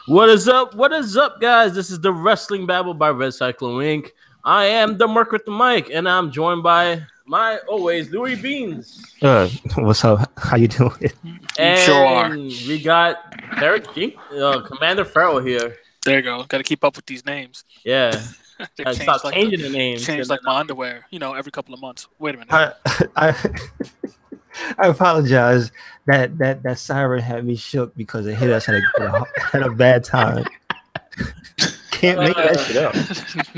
What is up? What is up, guys? This is the Wrestling Babble by Red Cyclone Inc. I am the Merc with the mic, and I'm joined by my always Louis Beans. What's up? How you doing? You sure are. And we got Commander Farrell here. There you go. Got to keep up with these names. Yeah. They Stop changing the names. Change like my underwear, every couple of months. Wait a minute. I apologize. That siren had me shook because it hit us at a bad time. Can't make that shit up.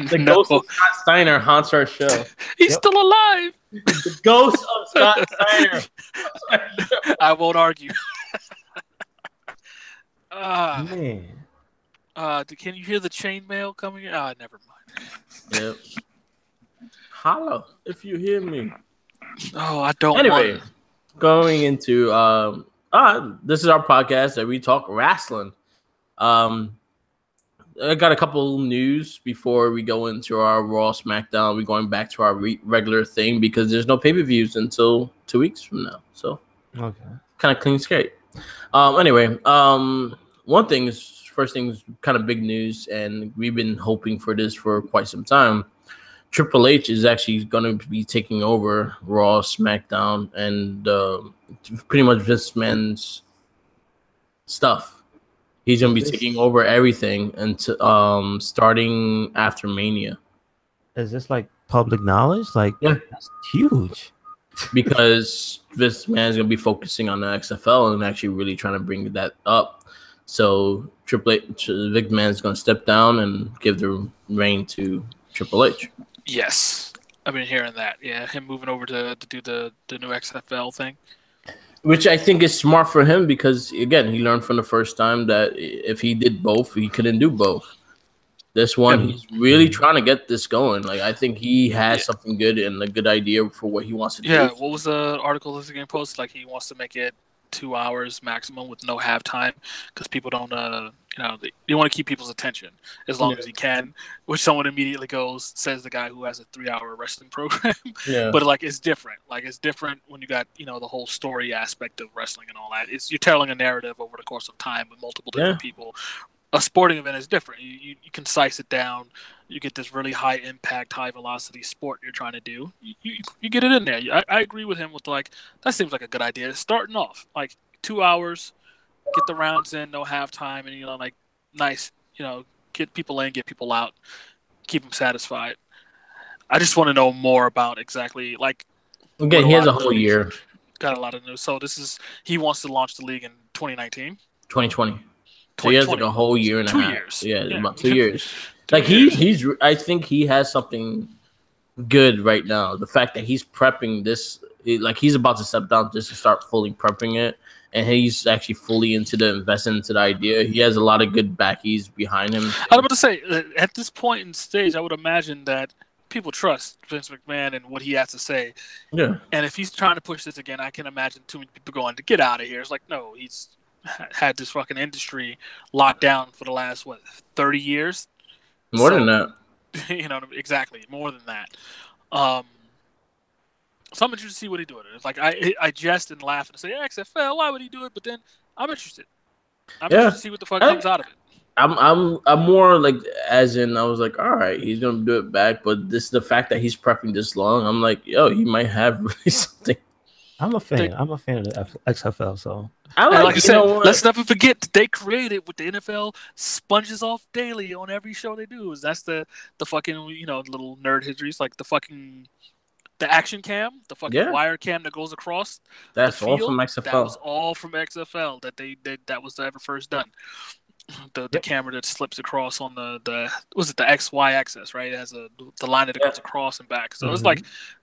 The ghost of Scott Steiner haunts our show. He's still alive. The ghost of Scott Steiner. I won't argue. Man. Can you hear the chainmail coming in? Never mind. Yep. Holla if you hear me. Oh, I don't. Anyway, going into this is our podcast that we talk wrestling. I got a couple news before we go into our Raw SmackDown. We're going back to our regular thing because there's no pay-per-views until 2 weeks from now. So, okay, kind of clean skate. Anyway, one thing is. First thing is kind of big news, and we've been hoping for this for quite some time. Triple H is actually going to be taking over Raw, SmackDown, and pretty much Vince McMahon's stuff. He's going to be taking over everything until starting after Mania. Is this like public knowledge? Like, yeah, that's huge. Because Vince McMahon is going to be focusing on the XFL and actually really trying to bring that up. So Triple H, Vic Man is going to step down and give the reign to Triple H. Yes, I've been hearing that. Yeah, him moving over to do the new XFL thing. Which I think is smart for him because, again, he learned from the first time that if he did both, he couldn't do both. This one, he's really trying to get this going. Like, I think he has something good and a good idea for what he wants to do. Yeah, what was the article this game post? Like, he wants to make it 2 hours maximum with no halftime because people don't they want to keep people's attention as long as he can, which someone immediately says the guy who has a 3-hour wrestling program. But it's different when you got the whole story aspect of wrestling and all that. You're telling a narrative over the course of time with multiple different people. A sporting event is different. You concise it down. You get this really high impact, high velocity sport you're trying to do. You get it in there. I agree with him with that seems like a good idea. Starting off 2 hours, get the rounds in, no halftime, and nice. Get people in, get people out, keep them satisfied. I just want to know more about exactly Again, he has a whole year. Got a lot of news. So he wants to launch the league in 2019, 2020. So he has a whole year and a half. 2 years. Yeah, about 2 years. He's I think he has something good right now. The fact that he's prepping this, he's about to step down just to start fully prepping it, and he's actually fully investing into the idea. He has a lot of good backies behind him. I was about to say, at this point in stage, I would imagine that people trust Vince McMahon and what he has to say. Yeah. And if he's trying to push this again, I can imagine too many people going to get out of here. It's no, he's had this fucking industry locked down for the last 30 years. More than that. Exactly. More than that. So I'm interested to see what he do with it. I jest and laugh and say, XFL, why would he do it? But then I'm interested. I'm interested to see what the fuck comes out of it. I'm more as in I was all right, he's gonna do it back, but the fact that he's prepping this long, I'm he might have really something. I'm a fan. I'm a fan of the XFL. So I said, let's never forget that they created what the NFL sponges off daily on every show they do. That's the fucking little nerd histories, the action cam, the fucking wire cam that goes across. That's the all field. from XFL. That was all from XFL. That was ever first done. The camera that slips across on the XY axis, right? It has the line that goes across and back. So it's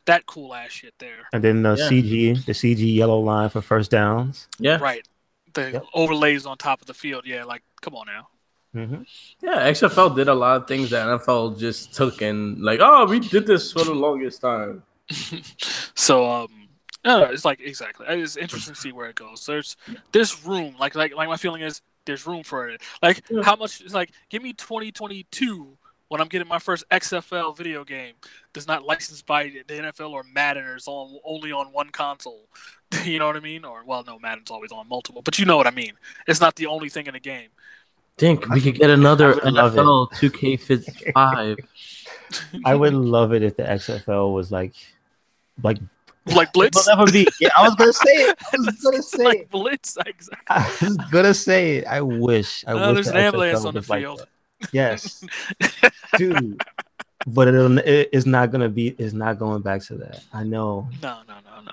that cool ass shit there. And then the CG yellow line for first downs. Yeah. Right. The overlays on top of the field. Yeah, come on now. Mm-hmm. Yeah, XFL did a lot of things that NFL just took and we did this for the longest time. So it's exactly. It's interesting to see where it goes. There's room. My feeling is there's room for it. How much is give me 2022 when I'm getting my first XFL video game that's not licensed by the NFL or Madden or is only on one console. You know what I mean? Or no, Madden's always on multiple, but you know what I mean. It's not the only thing in the game. Think we could get another I would love NFL 2K5. I would love it if the XFL was like Like it Blitz. will never be. Yeah, I was gonna say it. I was gonna say like it. Blitz. Exactly. I was gonna say it. I wish. I wish There's the an ambulance XFL on the was like field. that. Yes, dude. But it's not gonna be. It's not going back to that. I know. No.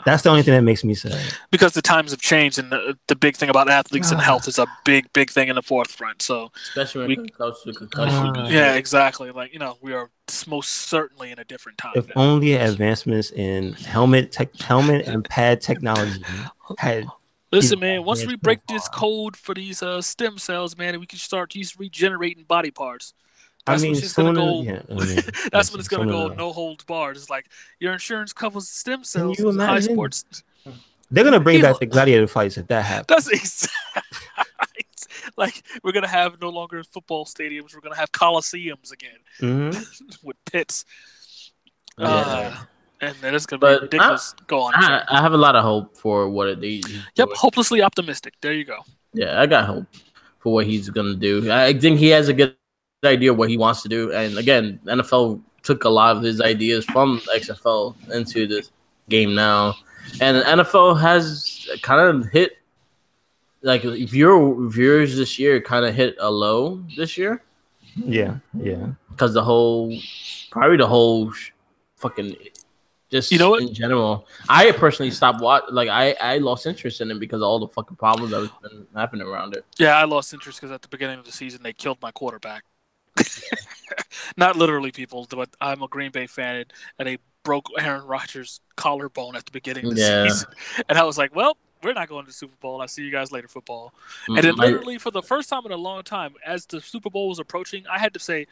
That's the only thing that makes me sad. Because the times have changed, and the big thing about athletes and health is a big thing in the forefront. So, especially when it comes to concussion. Yeah, exactly. Like, we are most certainly in a different time. If only advancements in helmet and pad technology had. Listen, man. Once we break this code for these stem cells, man, we can start regenerating body parts. That's when it's gonna go. That's when it's gonna go. No holds barred. It's like your insurance covers stem cells. Can you imagine? High sports. They're gonna bring back the gladiator fights if that happens. That's exactly like we're gonna have no longer football stadiums. We're gonna have coliseums again with pits. And then it's gonna be ridiculous. Go on. I have a lot of hope for what it is. Yep, hopelessly optimistic. There you go. Yeah, I got hope for what he's gonna do. I think he has a good idea what he wants to do, and again, NFL took a lot of his ideas from XFL into this game now, and NFL has kind of hit like viewers this year kind of hit a low this year. Yeah, because the whole fucking just in general. I personally stopped watching. Like I lost interest in it because of all the fucking problems that was been happening around it. Yeah, I lost interest because at the beginning of the season they killed my quarterback. Not literally, people, but I'm a Green Bay fan, and they broke Aaron Rodgers' collarbone at the beginning of the season. And I was like, well, we're not going to the Super Bowl. I'll see you guys later, football. And then literally for the first time in a long time, as the Super Bowl was approaching, I had to say,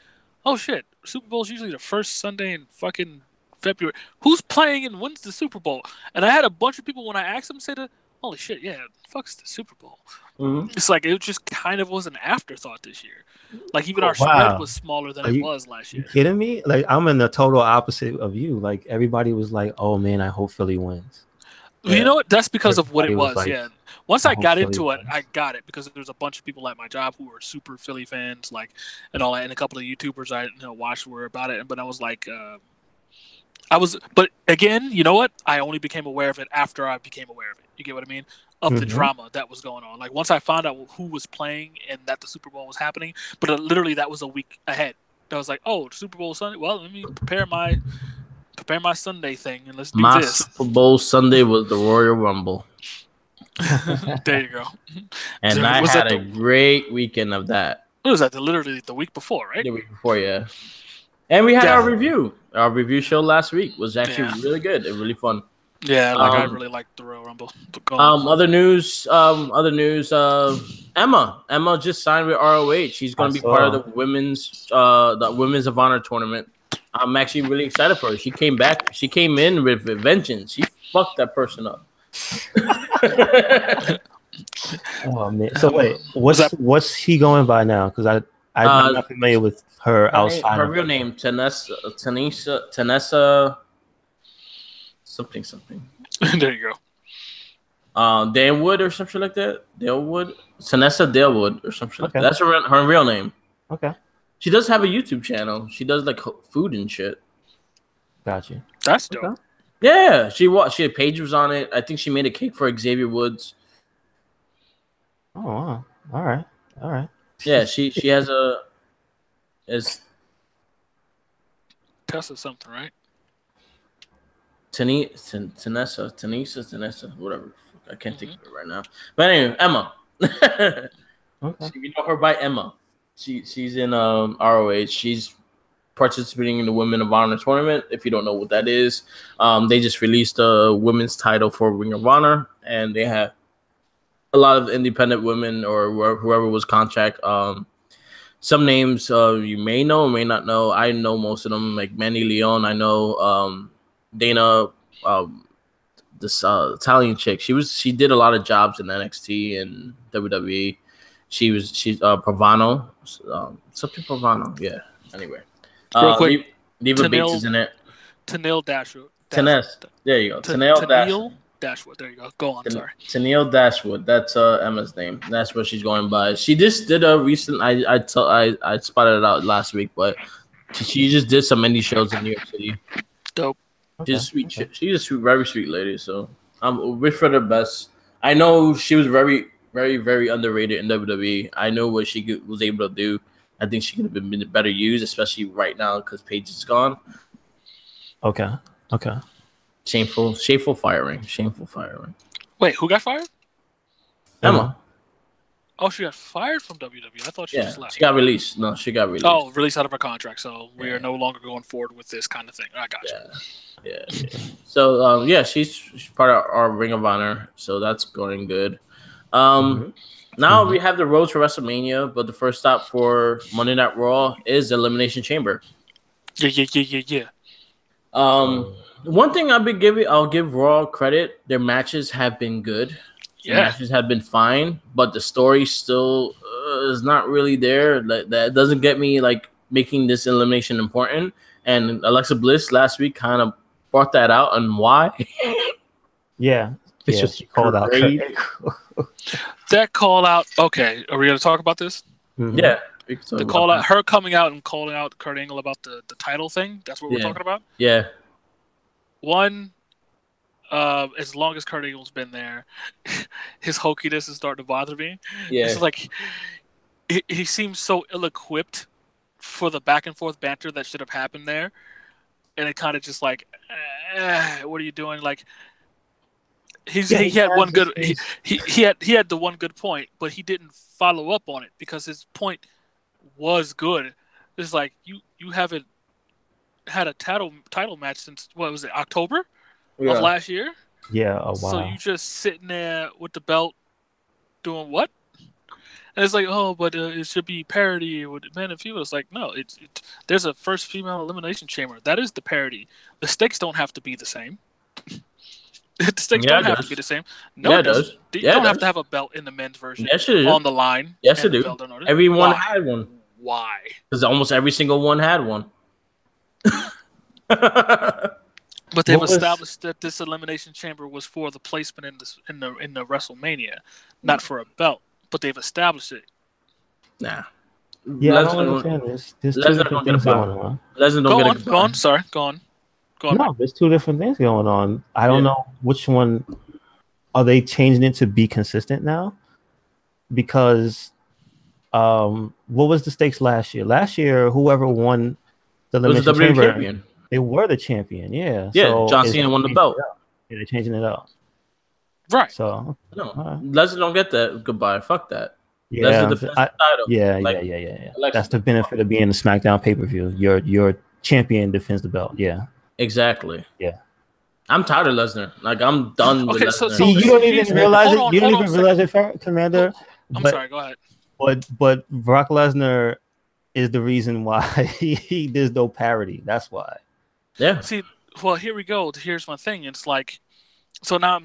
oh, shit, Super Bowl is usually the first Sunday in fucking February. Who's playing and when's the Super Bowl? And I had a bunch of people, when I asked them, say, holy shit, yeah, fuck's the Super Bowl. It's like it just kind of was an afterthought this year. Like even our spread was smaller than it was last year. You kidding me? Like I'm in the total opposite of you. Like everybody was like, "Oh man, I hope Philly wins." Well, you know what? That's because of what it was. Like, yeah. Once I got into it, I got it because there's a bunch of people at my job who are super Philly fans, like and all that, and a couple of YouTubers I watched were about it. But I was like, but again, you know what? I only became aware of it after I became aware of it. You get what I mean? Of the drama that was going on. Like once I found out who was playing and that the Super Bowl was happening, but literally that was a week ahead. I was like, oh, Super Bowl Sunday. Well, let me prepare my Sunday thing and let's do my this. Super Bowl Sunday was the Royal Rumble. There you go. And I had a great weekend of that. What was that? Literally the week before, right? The week before, yeah. And we had our review. Our review show last week was actually really good and really fun. Yeah, I really liked the Royal Rumble. Other news. Emma just signed with ROH. She's going to be part of the women's of Honor tournament. I'm actually really excited for her. She came back. She came in with a vengeance. She fucked that person up. Oh man! So wait, what's he going by now? Because I'm not familiar with her outside. Her real name, Tanessa. Something. There you go. Danwood or something like that. Dalewood. Tanessa Dalewood or something like that. That's her real name. Okay. She does have a YouTube channel. She does like food and shit. Gotcha. That's dope. Okay. Yeah, she had Paige was on it. I think she made a cake for Xavier Woods. Oh wow. All right. Yeah, she has is Tessa something, right? Tanessa, whatever. I can't think of it right now. But anyway, Emma. Okay. You know her by Emma. She's in ROH. She's participating in the Women of Honor tournament. If you don't know what that is, they just released a women's title for Ring of Honor, and they have a lot of independent women or whoever was contract. Some names you may know or may not know. I know most of them, like Mandy Leon. I know Dana, this Italian chick. She did a lot of jobs in NXT and WWE. She's Provano, something Provano. Yeah. Anyway, real quick, Diva Bates is in it. Tanil Dasher. Taness. There you go. Tanil Dasher. Dashwood. There you go. Go on. Sorry. Tennille Dashwood. That's Emma's name. That's what she's going by. She just did a recent. I spotted it out last week, but she just did some indie shows in New York City. Dope. She's sweet. She's a very sweet lady. So I'm wish for the best. I know she was very, very, very underrated in WWE. I know what she was able to do. I think she could have been better used, especially right now because Paige is gone. Okay. Shameful firing. Wait, who got fired? Emma. Oh, she got fired from WWE. I thought she just left. She got released. No, she got released. Oh, released out of her contract. So we are no longer going forward with this kind of thing. I got you. Yeah. So, she's part of our Ring of Honor. So that's going good. Now we have the road to WrestleMania, but the first stop for Monday Night Raw is Elimination Chamber. Yeah. One thing I'll give Raw credit. Their matches have been good. The matches have been fine, but the story still is not really there. That doesn't get me like making this elimination important. And Alexa Bliss last week kind of brought that out, and why? It's just called out. That call out. Okay, are we going to talk about this? Mm-hmm. Yeah. The call out, her coming out and calling out Kurt Angle about the title thing. That's what we're talking about. Yeah. One, as long as Kurt Angle's been there, his hokiness is starting to bother me. Yeah. It's like he seems so ill-equipped for the back and forth banter that should have happened there, and it kind of just like, what are you doing? Like, he had one good he had the one good point, but he didn't follow up on it because his point was good. It's like you haven't had a title match since what was it, October of last year? Yeah, a while. So you just sitting there with the belt doing what? And it's like, oh, but it should be parity with men and female. It's like, no, there's a first female elimination chamber. That is the parity. The stakes don't have to be the same. The stakes don't have to be the same. No, it does. You don't have to have a belt in the men's version on the line. Yes, it do. Everyone had one. Why? Because almost every single one had one. But they've established that this elimination chamber was for the placement in the WrestleMania, not for a belt. But they've established it. Nah. Yeah, I don't understand this. There's two different things going on. Go on. Sorry, go on. No, there's two different things going on. I don't know which one. Are they changing it to be consistent now? Because what was the stakes last year? Last year, whoever won the elimination chamber, champion. They were the champion. Yeah. Yeah. So John Cena won the belt. Yeah, they're changing it up. Right. So Lesnar don't get that. Goodbye. Fuck that. Yeah. Lesnar defends the title. Yeah. That's the benefit of being a SmackDown pay-per-view. Your champion defends the belt. Yeah. Exactly. Yeah. I'm tired of Lesnar. Like, I'm done with Lesnar. See, you don't even realize it. You don't even realize it, Commander. I'm sorry. Go ahead. But Brock Lesnar is the reason why there's no parity. That's why. Yeah. See, well, here we go. Here's my thing. It's like, so now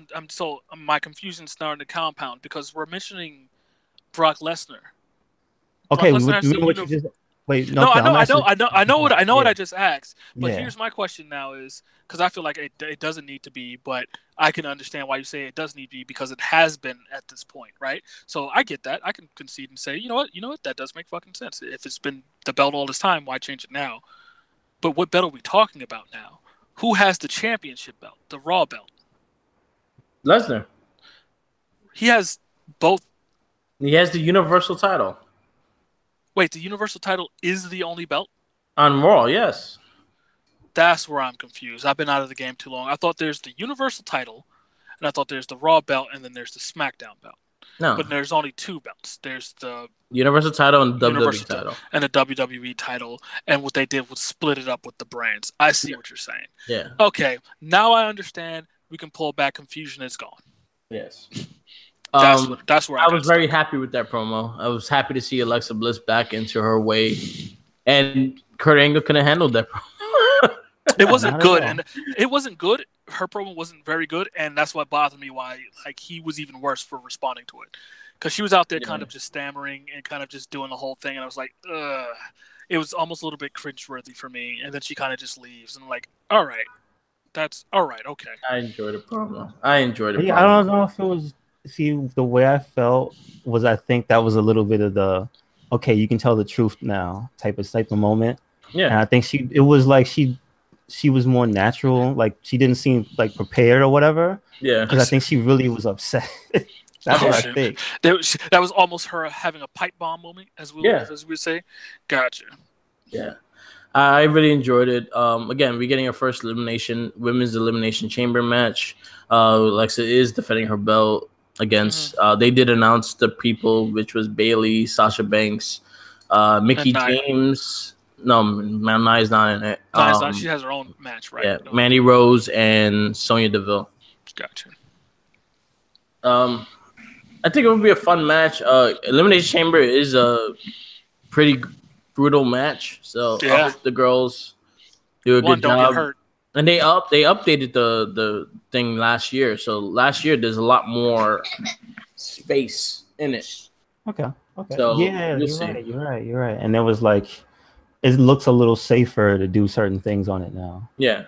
my confusion's starting to compound because we're mentioning Brock Lesnar. Okay, I know what I just asked. But here's my question now is because I feel like it doesn't need to be, but I can understand why you say it does need to be because it has been at this point, right? So I get that. I can concede and say, you know what, that does make fucking sense. If it's been the belt all this time, why change it now? But what belt are we talking about now? Who has the championship belt, the Raw belt? Lesnar. He has both. He has the Universal title. Wait, the Universal title is the only belt? On Raw, yes. That's where I'm confused. I've been out of the game too long. I thought there's the Universal title, and I thought there's the Raw belt, and then there's the SmackDown belt. No. But there's only two belts. There's the Universal title and the WWE title. And the WWE title. And what they did was split it up with the brands. I see what you're saying. Yeah. Okay, now I understand. We can pull back. Confusion is gone. Yes. That's where I was very happy with that promo. I was happy to see Alexa Bliss back into her way, and Kurt Angle could have handled that promo. It wasn't good, and it wasn't good. Her promo wasn't very good, and that's what bothered me. Why, like, he was even worse for responding to it, because she was out there kind of just stammering and kind of just doing the whole thing, and I was like, ugh. It was almost a little bit cringeworthy for me, and then she kind of just leaves, and I'm like, all right, That's all right. Okay. I enjoyed the promo. I enjoyed the Yeah, promo. I don't know if it was. See, the way I felt was, I think that was a little bit of the, okay, you can tell the truth now type of moment. Yeah. And I think it was like she was more natural. Like, she didn't seem like prepared or whatever. Yeah. Because I think she really was upset. That's what I think. That was almost her having a pipe bomb moment, as we would say. Gotcha. Yeah. I really enjoyed it. Again, we're getting our first women's elimination chamber match. Alexa is defending her belt against. They did announce the people, which was Bailey, Sasha Banks, Mickey James. No, Nia's not in it. Nia's not. She has her own match, right? Yeah, Mandy Rose and Sonya Deville. Gotcha. I think it would be a fun match. Elimination Chamber is a pretty brutal match, so I hope the girls do a good job. Don't get hurt. And they updated the thing last year, so last year there's a lot more space in it. Okay. So yeah, you're right. And there was like, it looks a little safer to do certain things on it now. Yeah.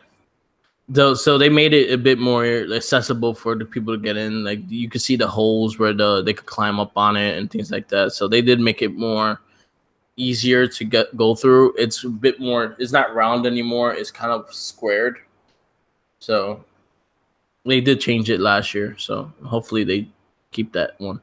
So they made it a bit more accessible for the people to get in. Like, you could see the holes where they could climb up on it and things like that. So they did make it more easier to go through. It's a bit more. It's not round anymore. It's kind of squared. So they did change it last year. So hopefully they keep that one.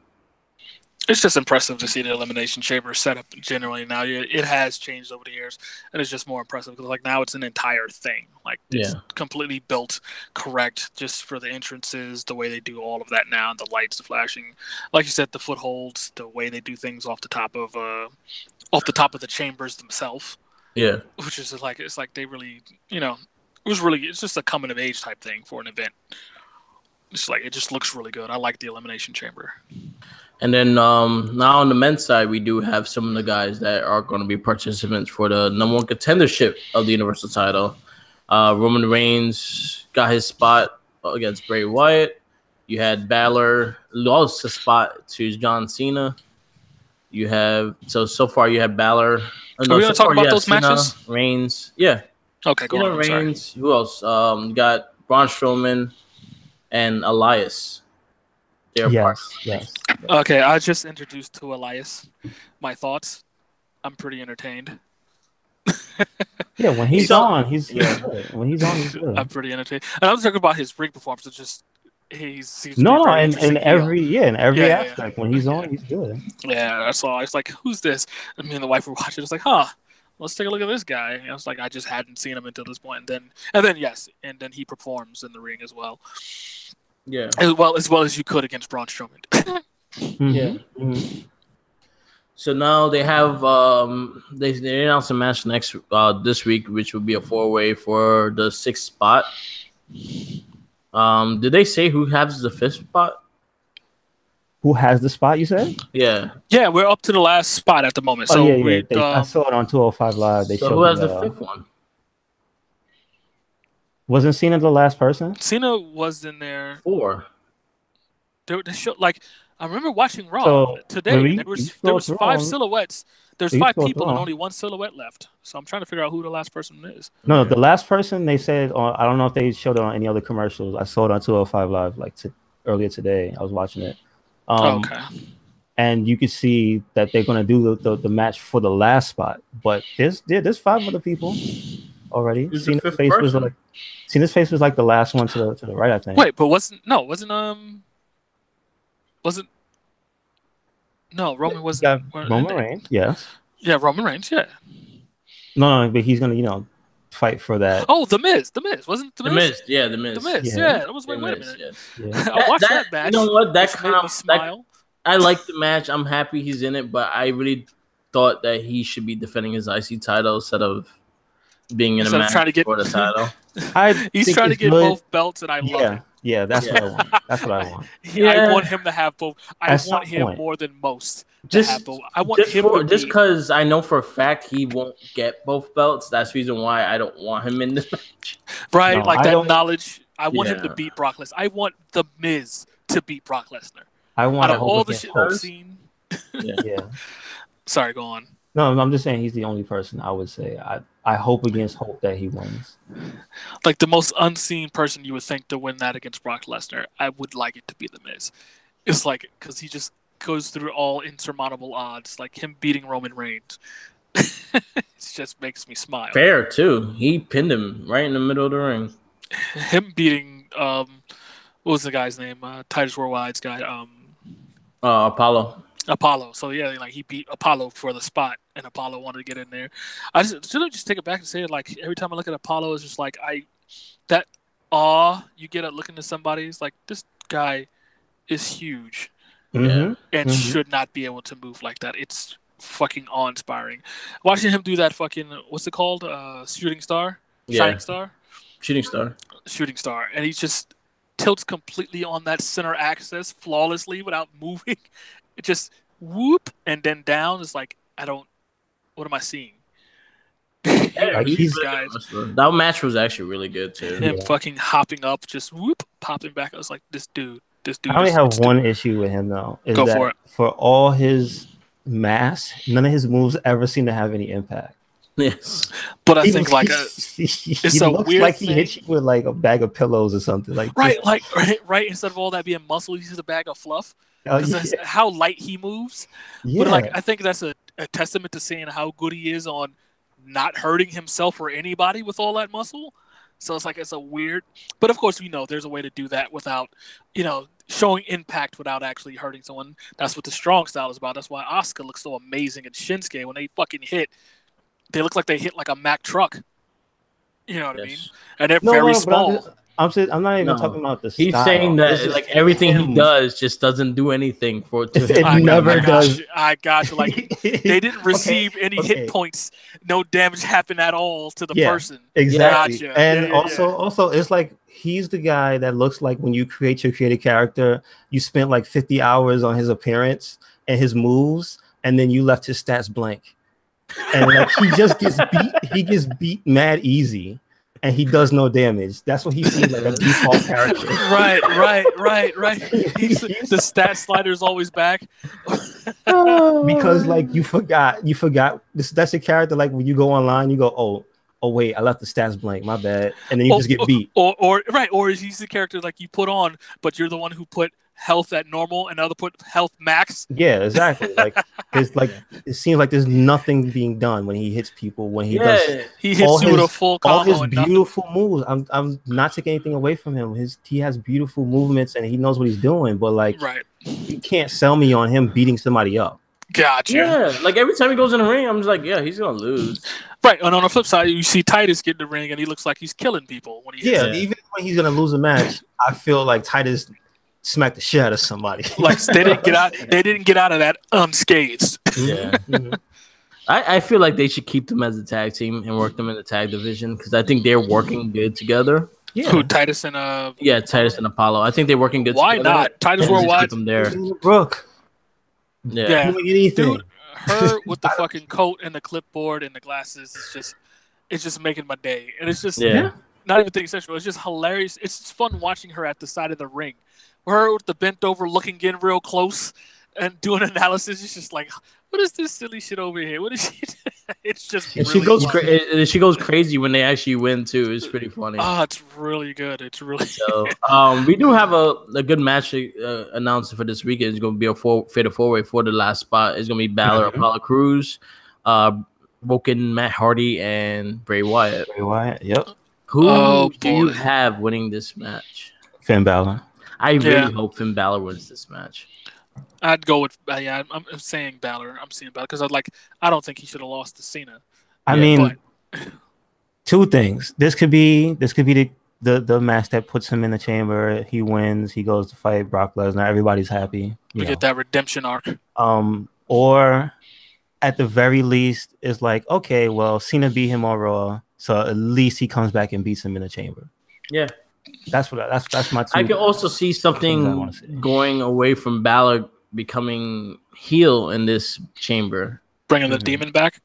It's just impressive to see the Elimination Chamber set up generally now. It has changed over the years, and it's just more impressive because like now it's an entire thing. Like it's completely built correct just for the entrances, the way they do all of that now, the lights, the flashing, like you said, the footholds, the way they do things off the top of the chambers themselves. Yeah, which is like it's like they really, it's just a coming of age type thing for an event. It's like it just looks really good. I like the Elimination Chamber. And then now on the men's side, we do have some of the guys that are going to be participants for the number one contendership of the Universal title. Roman Reigns got his spot against Bray Wyatt. You had Balor lost the spot to John Cena. You have so far you have Balor. Are we going to talk about those matches? Reigns, yeah. Okay, go on. Reigns. Sorry. Who else? You got Braun Strowman and Elias. Yes. Okay, I just introduced to Elias. My thoughts. I'm pretty entertained. Yeah, when he's on, he's good. When he's on, he's good. I'm pretty entertained. And I'm talking about his ring performance. It's just he's in every aspect. When he's on, he's good. Yeah, that's all. It's like, who's this? And me and the wife were watching. It's like, huh. Let's take a look at this guy. And I was like, I just hadn't seen him until this point. And then he performs in the ring as well. Yeah, as well as you could against Braun Strowman. Yeah. Mm-hmm. So now they have they announced a match this week, which would be a 4-way for the 6th spot. Did they say who has the 5th spot? Who has the spot? You said? Yeah. Yeah, we're up to the last spot at the moment. So I saw it on 205 Live. They showed who has the 5th one? Wasn't Cena the last person? Cena was in there. 4. They showed, like, I remember watching Raw today. There was 5 silhouettes. There's 5 people and only 1 silhouette left. So I'm trying to figure out who the last person is. No, the last person they said I don't know if they showed it on any other commercials. I saw it on 205 Live earlier today. I was watching it. Okay. And you could see that they're going to do the match for the last spot. But there's 5 other people already. Cena's face was like the last one to the right, I think. Wait, but Roman wasn't. Roman Reigns, yes. Yeah, Roman Reigns, yeah. No, but he's gonna, fight for that. Oh, The Miz wasn't The Miz. The Miz, yeah, The Miz. The Miz, yeah. That was wait a minute. Yes. Yeah. I watched that match. You know what? That kind of smile. I like the match. I'm happy he's in it, but I really thought that he should be defending his IC title instead of being in a match for the title. He's trying to get both belts, and I love it. Yeah, that's what I want. That's what I want. I want him to have both. I want him more than most to have both. I want him just because I know for a fact he won't get both belts. That's the reason why I don't want him in the match. Right, no, like that knowledge. I want him to beat Brock Lesnar. I want The Miz to beat Brock Lesnar. I want out of all the shit I've seen. Yeah. Sorry, go on. No, I'm just saying he's the only person I would say I hope against hope that he wins. Like the most unseen person you would think to win that against Brock Lesnar, I would like it to be The Miz. It's like because he just goes through all insurmountable odds, like him beating Roman Reigns. It just makes me smile. Fair too. He pinned him right in the middle of the ring. Him beating what was the guy's name? Titus Worldwide's guy. Apollo. So yeah, like he beat Apollo for the spot, and Apollo wanted to get in there. I just take it back and say it. Like every time I look at Apollo, it's just like that awe you get at looking at somebody. It's like this guy is huge and should not be able to move like that. It's fucking awe-inspiring. Watching him do that fucking what's it called? Shooting star, shining star, shooting star, and he just tilts completely on that center axis flawlessly without moving. It just whoop and then down. It's like what am I seeing? Yeah, that match was actually really good too. Him fucking hopping up, just whoop, popping back. I was like, this dude. I only have one issue with him though. Is Go that for it. For all his mass, none of his moves ever seem to have any impact. Yes, but I think like it's a looks weird like thing. He hits you with like a bag of pillows or something like right. Instead of all that being muscle, he's just a bag of fluff. That's how light he moves. Yeah. But like I think that's a testament to seeing how good he is on not hurting himself or anybody with all that muscle. So it's like it's a weird, but of course we know there's a way to do that without, showing impact without actually hurting someone. That's what the strong style is about. That's why Asuka looks so amazing and Shinsuke when they fucking hit. They look like they hit like a Mack truck. You know what I mean? And they're very small. I'm not even talking about the style. He's saying that like everything he does just doesn't do anything for it. It never does. I got you. Like they didn't receive any hit points. No damage happened at all to the person. Exactly. Gotcha. And also, it's like he's the guy that looks like when you create your creative character, you spent like 50 hours on his appearance and his moves, and then you left his stats blank. And like he just gets beat. He gets beat mad easy. And he does no damage. That's what he seems like, a default character. Right. The stat slider is always back. Because like you forgot this. That's a character like when you go online, you go, oh wait, I left the stats blank, my bad, and then you just get beat. Or he's the character like you put on, but you're the one who put health at normal and the other put health max. Yeah, exactly. Like it's like it seems like there's nothing being done when he hits people. When he does, he hits you with a full combo. All his beautiful moves. I'm not taking anything away from him. He has beautiful movements and he knows what he's doing. But like, you can't sell me on him beating somebody up. Gotcha. Yeah, like every time he goes in the ring, I'm just like, yeah, he's gonna lose. Right, and on the flip side, you see Titus get in the ring and he looks like he's killing people when he hits even when he's gonna lose a match, I feel like Titus smack the shit out of somebody. Like they didn't get out of that unscathed. Yeah. I feel like they should keep them as a tag team and work them in the tag division because I think they're working good together. Yeah. Who, Titus and Titus and Apollo. I think they're working good Why together. Why not? Titus Worldwide. Keep them there. Brooke. Yeah. Dude, her with the fucking coat and the clipboard and the glasses it's just making my day. And it's just not even thing sexual. It's just hilarious. It's just fun watching her at the side of the ring. Her with the bent over looking in real close and doing analysis. It's just like, what is this silly shit over here? What is she? It's just really she goes crazy when they actually win too. It's pretty funny. It's really good. It's really so. We do have a good match announced for this weekend. It's going to be a fatal four-way for the last spot. It's going to be Balor, Apollo Crews, Woken, Matt Hardy, and Bray Wyatt. Yep. Who do you have winning this match? Finn Balor. I really hope Finn Balor wins this match. I'd go with I'm saying Balor. I'm seeing Balor because I don't think he should have lost to Cena. I mean, two things. This could be the match that puts him in the chamber. He wins. He goes to fight Brock Lesnar. Everybody's happy. We get that redemption arc. Or at the very least, it's like, okay, well, Cena beat him on Raw, so at least he comes back and beats him in the chamber. Yeah. That's my two. I could also see something going away from Balor becoming heel in this chamber, bringing the demon back.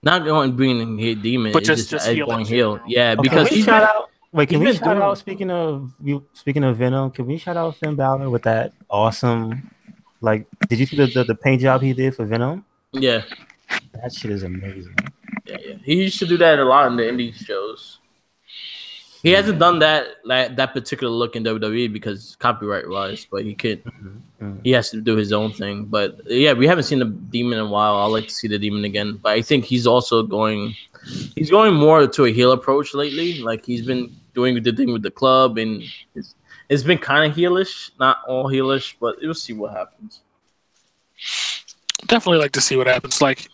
Not going bringing the demon, but just going heel. Yeah, okay, because he's shout out. Wait, can we shout out? Speaking of Venom, can we shout out Finn Balor with that awesome? Like, did you see the paint job he did for Venom? Yeah, that shit is amazing. Yeah. He used to do that a lot in the indie shows. He hasn't done that particular look in WWE because copyright wise, but he could. He has to do his own thing. But yeah, we haven't seen the Demon in a while. I'd like to see the Demon again. But I think he's also going. He's going more to a heel approach lately. Like he's been doing the thing with the club, and it's been kind of heelish, not all heelish, but we'll see what happens. Definitely like to see what happens. Like,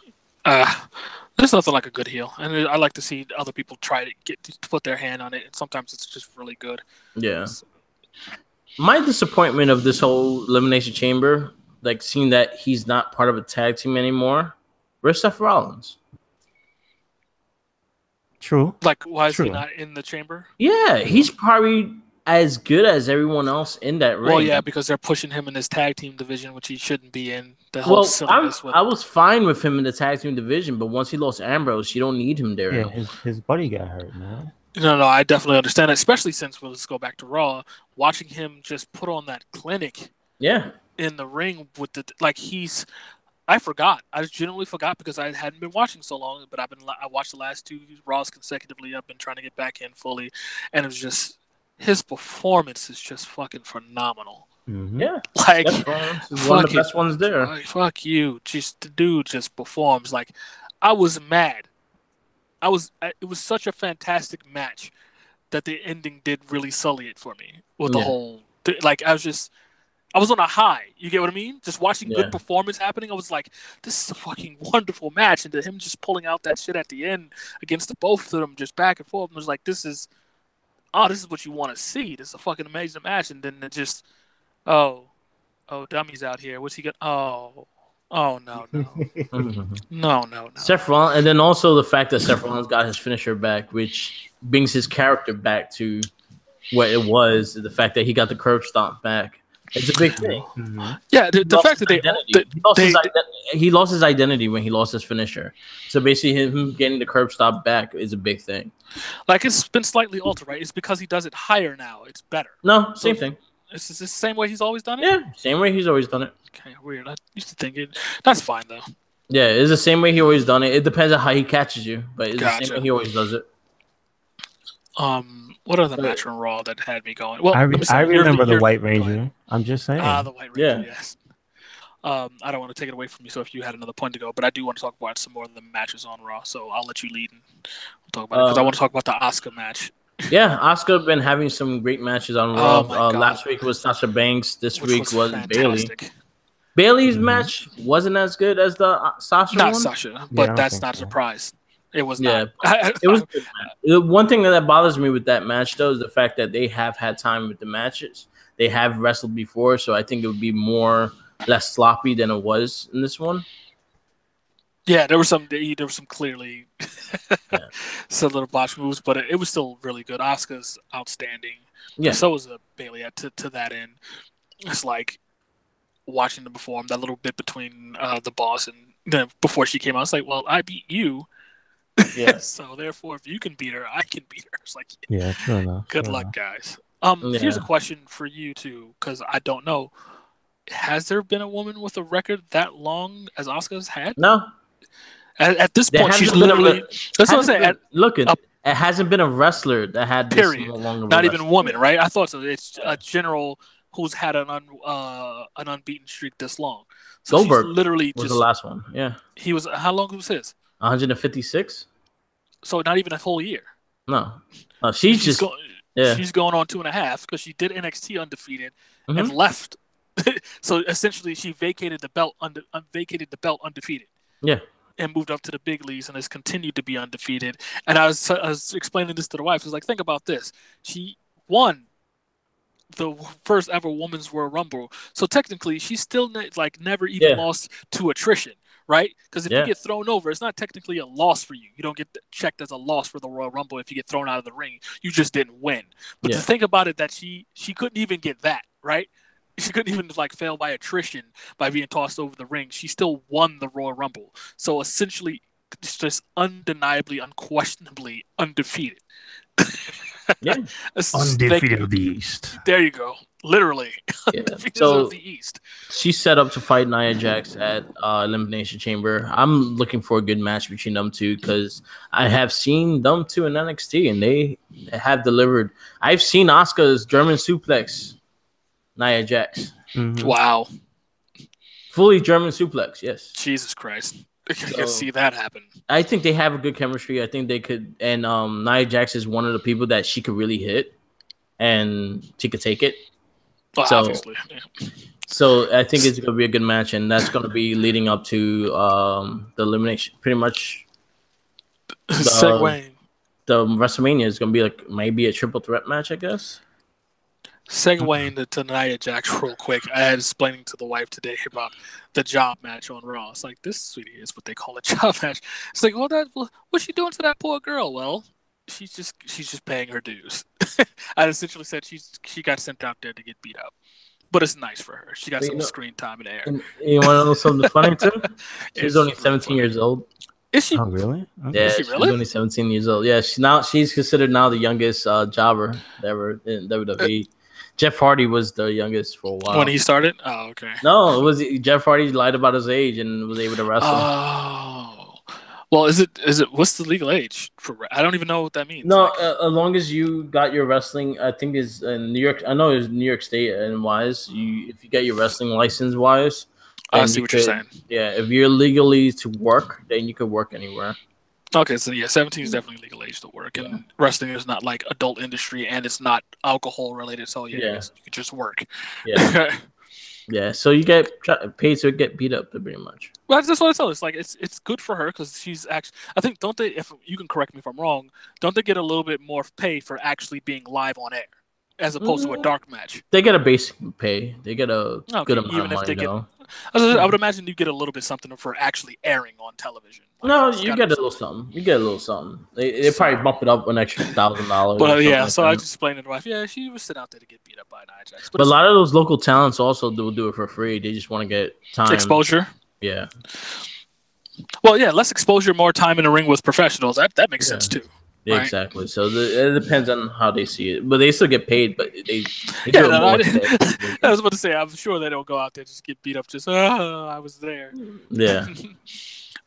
there's nothing like a good heel, and I like to see other people try to put their hand on it. And sometimes it's just really good. Yeah. My disappointment of this whole Elimination Chamber, like seeing that he's not part of a tag team anymore. Where's Seth Rollins? True. Like, why is he not in the chamber? Yeah, he's probably as good as everyone else in that ring. Well, yeah, because they're pushing him in his tag team division, which he shouldn't be in. I was fine with him in the tag team division, but once he lost Ambrose, you don't need him there. Yeah, his buddy got hurt, man. No, I definitely understand it, especially since, let's go back to Raw, watching him just put on that clinic in the ring with I forgot. I genuinely forgot because I hadn't been watching so long, but I watched the last 2 Raws consecutively. I've been trying to get back in fully, and it was just his performance is just fucking phenomenal. Mm-hmm. Yeah, like one of the best ones there. Fuck you, just the dude just performs. Like I was mad. It was such a fantastic match that the ending did really sully it for me with the whole. Like I was on a high. You get what I mean? Just watching good performance happening, I was like, this is a fucking wonderful match. And to him just pulling out that shit at the end against the both of them, just back and forth, I was like, this is what you want to see. This is a fucking amazing match. And then it just, Dummy's out here. What's he got? Oh, no. No. Seth Rollins, and then also the fact that Seth Rollins got his finisher back, which brings his character back to what it was. The fact that he got the curb stomp back. It's a big thing. Mm-hmm. Yeah, the fact that he lost his identity when he lost his finisher. So basically, him getting the curb stop back is a big thing. Like it's been slightly altered, right? It's because he does it higher now. It's better. No, same thing. Is this the same way he's always done it? Yeah, same way he's always done it. Okay, weird. I used to think it. That's fine though. Yeah, it's the same way he always done it. It depends on how he catches you, but it's the same way he always does it. What other match on Raw that had me going? Well, I remember the White Ranger. I'm just saying. The White Ranger, yes. I don't want to take it away from you, so if you had another point to go, but I do want to talk about some more of the matches on Raw, so I'll let you lead and we'll talk about it, because I want to talk about the Asuka match. Yeah, Asuka been having some great matches on Raw. Last week was Sasha Banks. This week was Bayley. Bayley's match wasn't as good as the Sasha one. Not Sasha, but that's not a surprise. It was not. It was. One thing that bothers me with that match, though, is the fact that they have had time with the matches. They have wrestled before, so I think it would be less sloppy than it was in this one. Yeah, there were some clearly some little botch moves, but it was still really good. Asuka's outstanding. Yeah. So was Bayley to that end. It's like watching them perform that little bit between the boss and before she came out. It's like, well, I beat you. Yeah. So therefore, if you can beat her, I can beat her. It's like, true enough. Good luck, guys. Here's a question for you too, because I don't know. Has there been a woman with a record that long as Asuka's had? No. At this point, she's literally. That's what I'm saying. It hasn't been a wrestler that had this long of a Not even a woman, right? I thought so. It's a general who's had an unbeaten streak this long. So Goldberg literally was the last one. Yeah. He was. How long was his? 156. So not even a whole year. No, she's going on 2.5 because she did NXT undefeated and left. So essentially, she vacated the belt undefeated. Yeah, and moved up to the big leagues and has continued to be undefeated. And I was explaining this to the wife. I was like, think about this: she won the first ever Women's Royal Rumble, so technically, she's still never even lost to attrition. Right? Because if you get thrown over, it's not technically a loss for you. You don't get checked as a loss for the Royal Rumble if you get thrown out of the ring. You just didn't win. But to think about it, that she couldn't even get that, right? She couldn't even fail by attrition by being tossed over the ring. She still won the Royal Rumble. So essentially, it's just undeniably, unquestionably undefeated. Undefeated of the East. There you go. literally. Yeah. Undefeated So of the East. she's set up to fight Nia Jax at Elimination Chamber. I'm looking for a good match between them two because I have seen them two in NXT and they have delivered. I've seen Asuka's German suplex Nia Jax. Mm-hmm. Wow. Fully German suplex, yes. Jesus Christ. I can see that happen. I think they have a good chemistry. I think they could, and Nia Jax is one of the people that she could really hit, and she could take it. Well, So, obviously. Yeah. So I think it's going to be a good match, and that's going to be leading up to the elimination. Pretty much, Segway. the WrestleMania is going to be like maybe a triple threat match, I guess. Segueing to Nia Jax real quick. I had explaining to the wife today about the job match on Raw. It's like, this, sweetie, is what they call a job match. It's like, what's she doing to that poor girl? Well, she's just paying her dues. I essentially said she got sent out there to get beat up. But it's nice for her. She got some screen time in the air. You want to know something funny too? She's only 17 years old. Is she? Oh, really? Okay. Yeah, Is she she's really? only 17 years old. Yeah, she's considered now the youngest jobber ever in WWE. Jeff Hardy was the youngest for a while. When he started? Oh, okay. No, it was Jeff Hardy lied about his age and was able to wrestle. Oh. Well, is it what's the legal age for? I don't even know what that means. No, Like, as long as you got your wrestling, I think is in New York. I know it's New York State and wise. If you get your wrestling license wise, I see what you're saying. Yeah, if you're legally to work, then you could work anywhere. Okay, so yeah, 17 is definitely legal age to work, and wrestling is not like adult industry, and it's not alcohol related. So yeah, you can just work. Yeah, yeah. So you get paid to get beat up, pretty much. Well, that's what I tell. It's like it's good for her because she's actually. I think don't they? If you can correct me if I'm wrong, don't they get a little bit more pay for actually being live on air as opposed to a dark match? They get a basic pay. They get a good amount of money, though. I would imagine you get a little bit something for actually airing on television. Like, no, you get a little something. You get a little something. They probably bump it up an extra $1,000. But yeah, so I just explained to the wife, yeah, she was sent out there to get beat up by Nia Jax. But a lot of those local talents also do it for free. They just want to get time. Exposure. Yeah. Well, yeah, less exposure, more time in the ring with professionals. That makes sense too. Yeah, right? exactly. So it depends on how they see it, but they still get paid. But they I was about to say, I'm sure they don't go out there just get beat up. Just I was there. Yeah.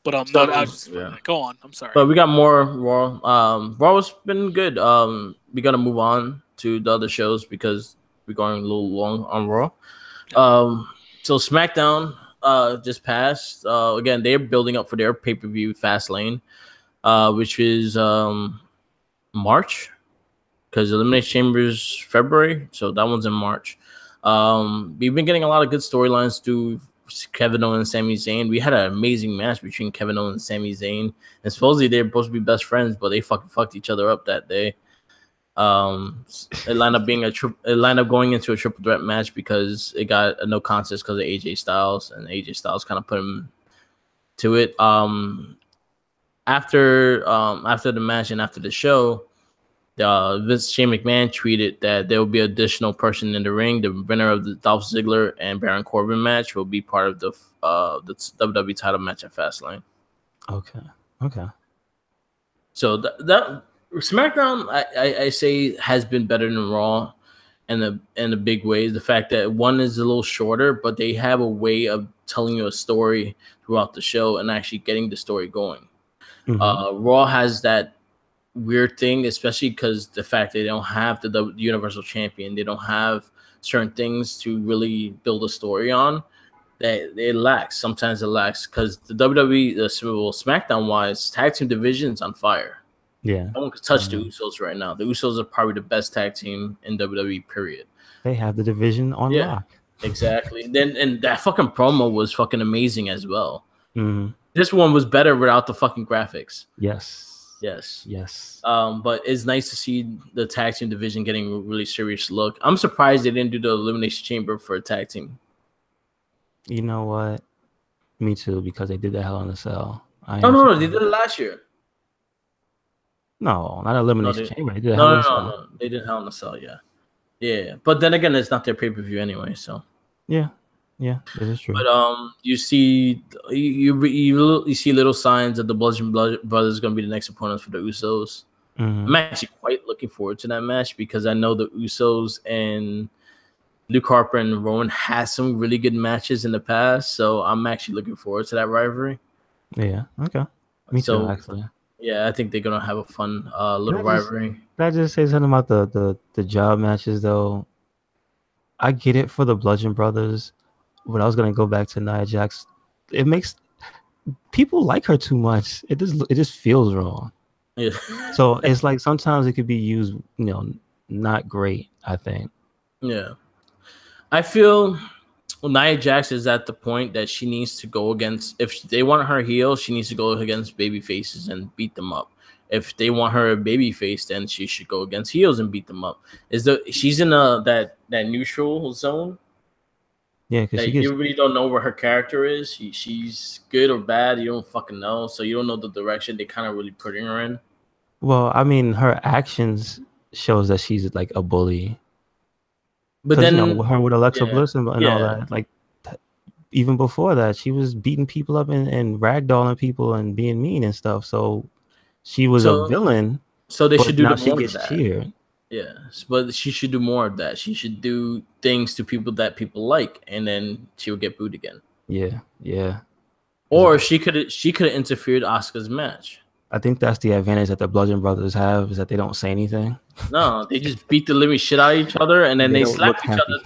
But go on. I'm sorry. But we got more Raw. Raw has been good. We gotta move on to the other shows because we're going a little long on Raw. So SmackDown just passed. Again, they're building up for their pay-per-view Fastlane, which is March, because Elimination Chamber's February, so that one's in March. We've been getting a lot of good storylines through Kevin Owens and Sami Zayn. We had an amazing match between Kevin Owens and Sami Zayn, and supposedly they're supposed to be best friends, but they fucked each other up that day. It lined up going into a triple threat match because it got a no contest because of AJ Styles, and AJ Styles kind of put him to it. After the match and after the show, Shane McMahon tweeted that there will be an additional person in the ring. The winner of the Dolph Ziggler and Baron Corbin match will be part of the WWE title match at Fastlane. Okay. So that SmackDown, I say, has been better than Raw in the big ways. The fact that one is a little shorter, but they have a way of telling you a story throughout the show and actually getting the story going. Mm-hmm. Raw has that weird thing, especially because the fact they don't have the Universal Champion, they don't have certain things to really build a story on. That it lacks. Sometimes it lacks because the WWE, SmackDown wise, tag team division's on fire. Yeah, no one can touch the Usos right now. The Usos are probably the best tag team in WWE. Period. They have the division on lock. Exactly. And that fucking promo was fucking amazing as well. Mm-hmm. This one was better without the fucking graphics. Yes. But it's nice to see the tag team division getting a really serious look. I'm surprised they didn't do the Elimination Chamber for a tag team. You know what? Me too, because they did the Hell in a Cell. No, they did it last year. No, not Elimination Chamber. They did no. They did Hell in a Cell, yeah. But then again, it's not their pay-per-view anyway, so. Yeah, that is true. But you see, you see little signs that the Bludgeon Brothers are going to be the next opponents for the Usos. Mm-hmm. I'm actually quite looking forward to that match because I know the Usos and Luke Harper and Rowan had some really good matches in the past, so I'm actually looking forward to that rivalry. Yeah. Okay. Me too, actually. Yeah, I think they're gonna have a fun little rivalry. Can I just say something about the job matches though? I get it for the Bludgeon Brothers, but I was gonna go back to Nia Jax. It makes people like her too much. It just feels wrong. Yeah. So it's like sometimes it could be used, not great, I think. Yeah. I feel Nia Jax is at the point that she needs to go against. If they want her heel, she needs to go against baby faces and beat them up. If they want her a baby face, then she should go against heels and beat them up. She's in that neutral zone? Yeah, because you really don't know where her character is. She's good or bad. You don't fucking know. So you don't know the direction they kind of really putting her in. Well, I mean, her actions shows that she's like a bully. But then her with Alexa Bliss and all that, like even before that, she was beating people up and ragdolling people and being mean and stuff. So she was a villain. So they should do now more she gets cheered. Yeah, but she should do more of that. She should do things to people that people like, and then she would get booed again. Yeah. Or she could have interfered Asuka's match. I think that's the advantage that the Bludgeon Brothers have, is that they don't say anything. No, they just beat the living shit out of each other, and then they slap each other.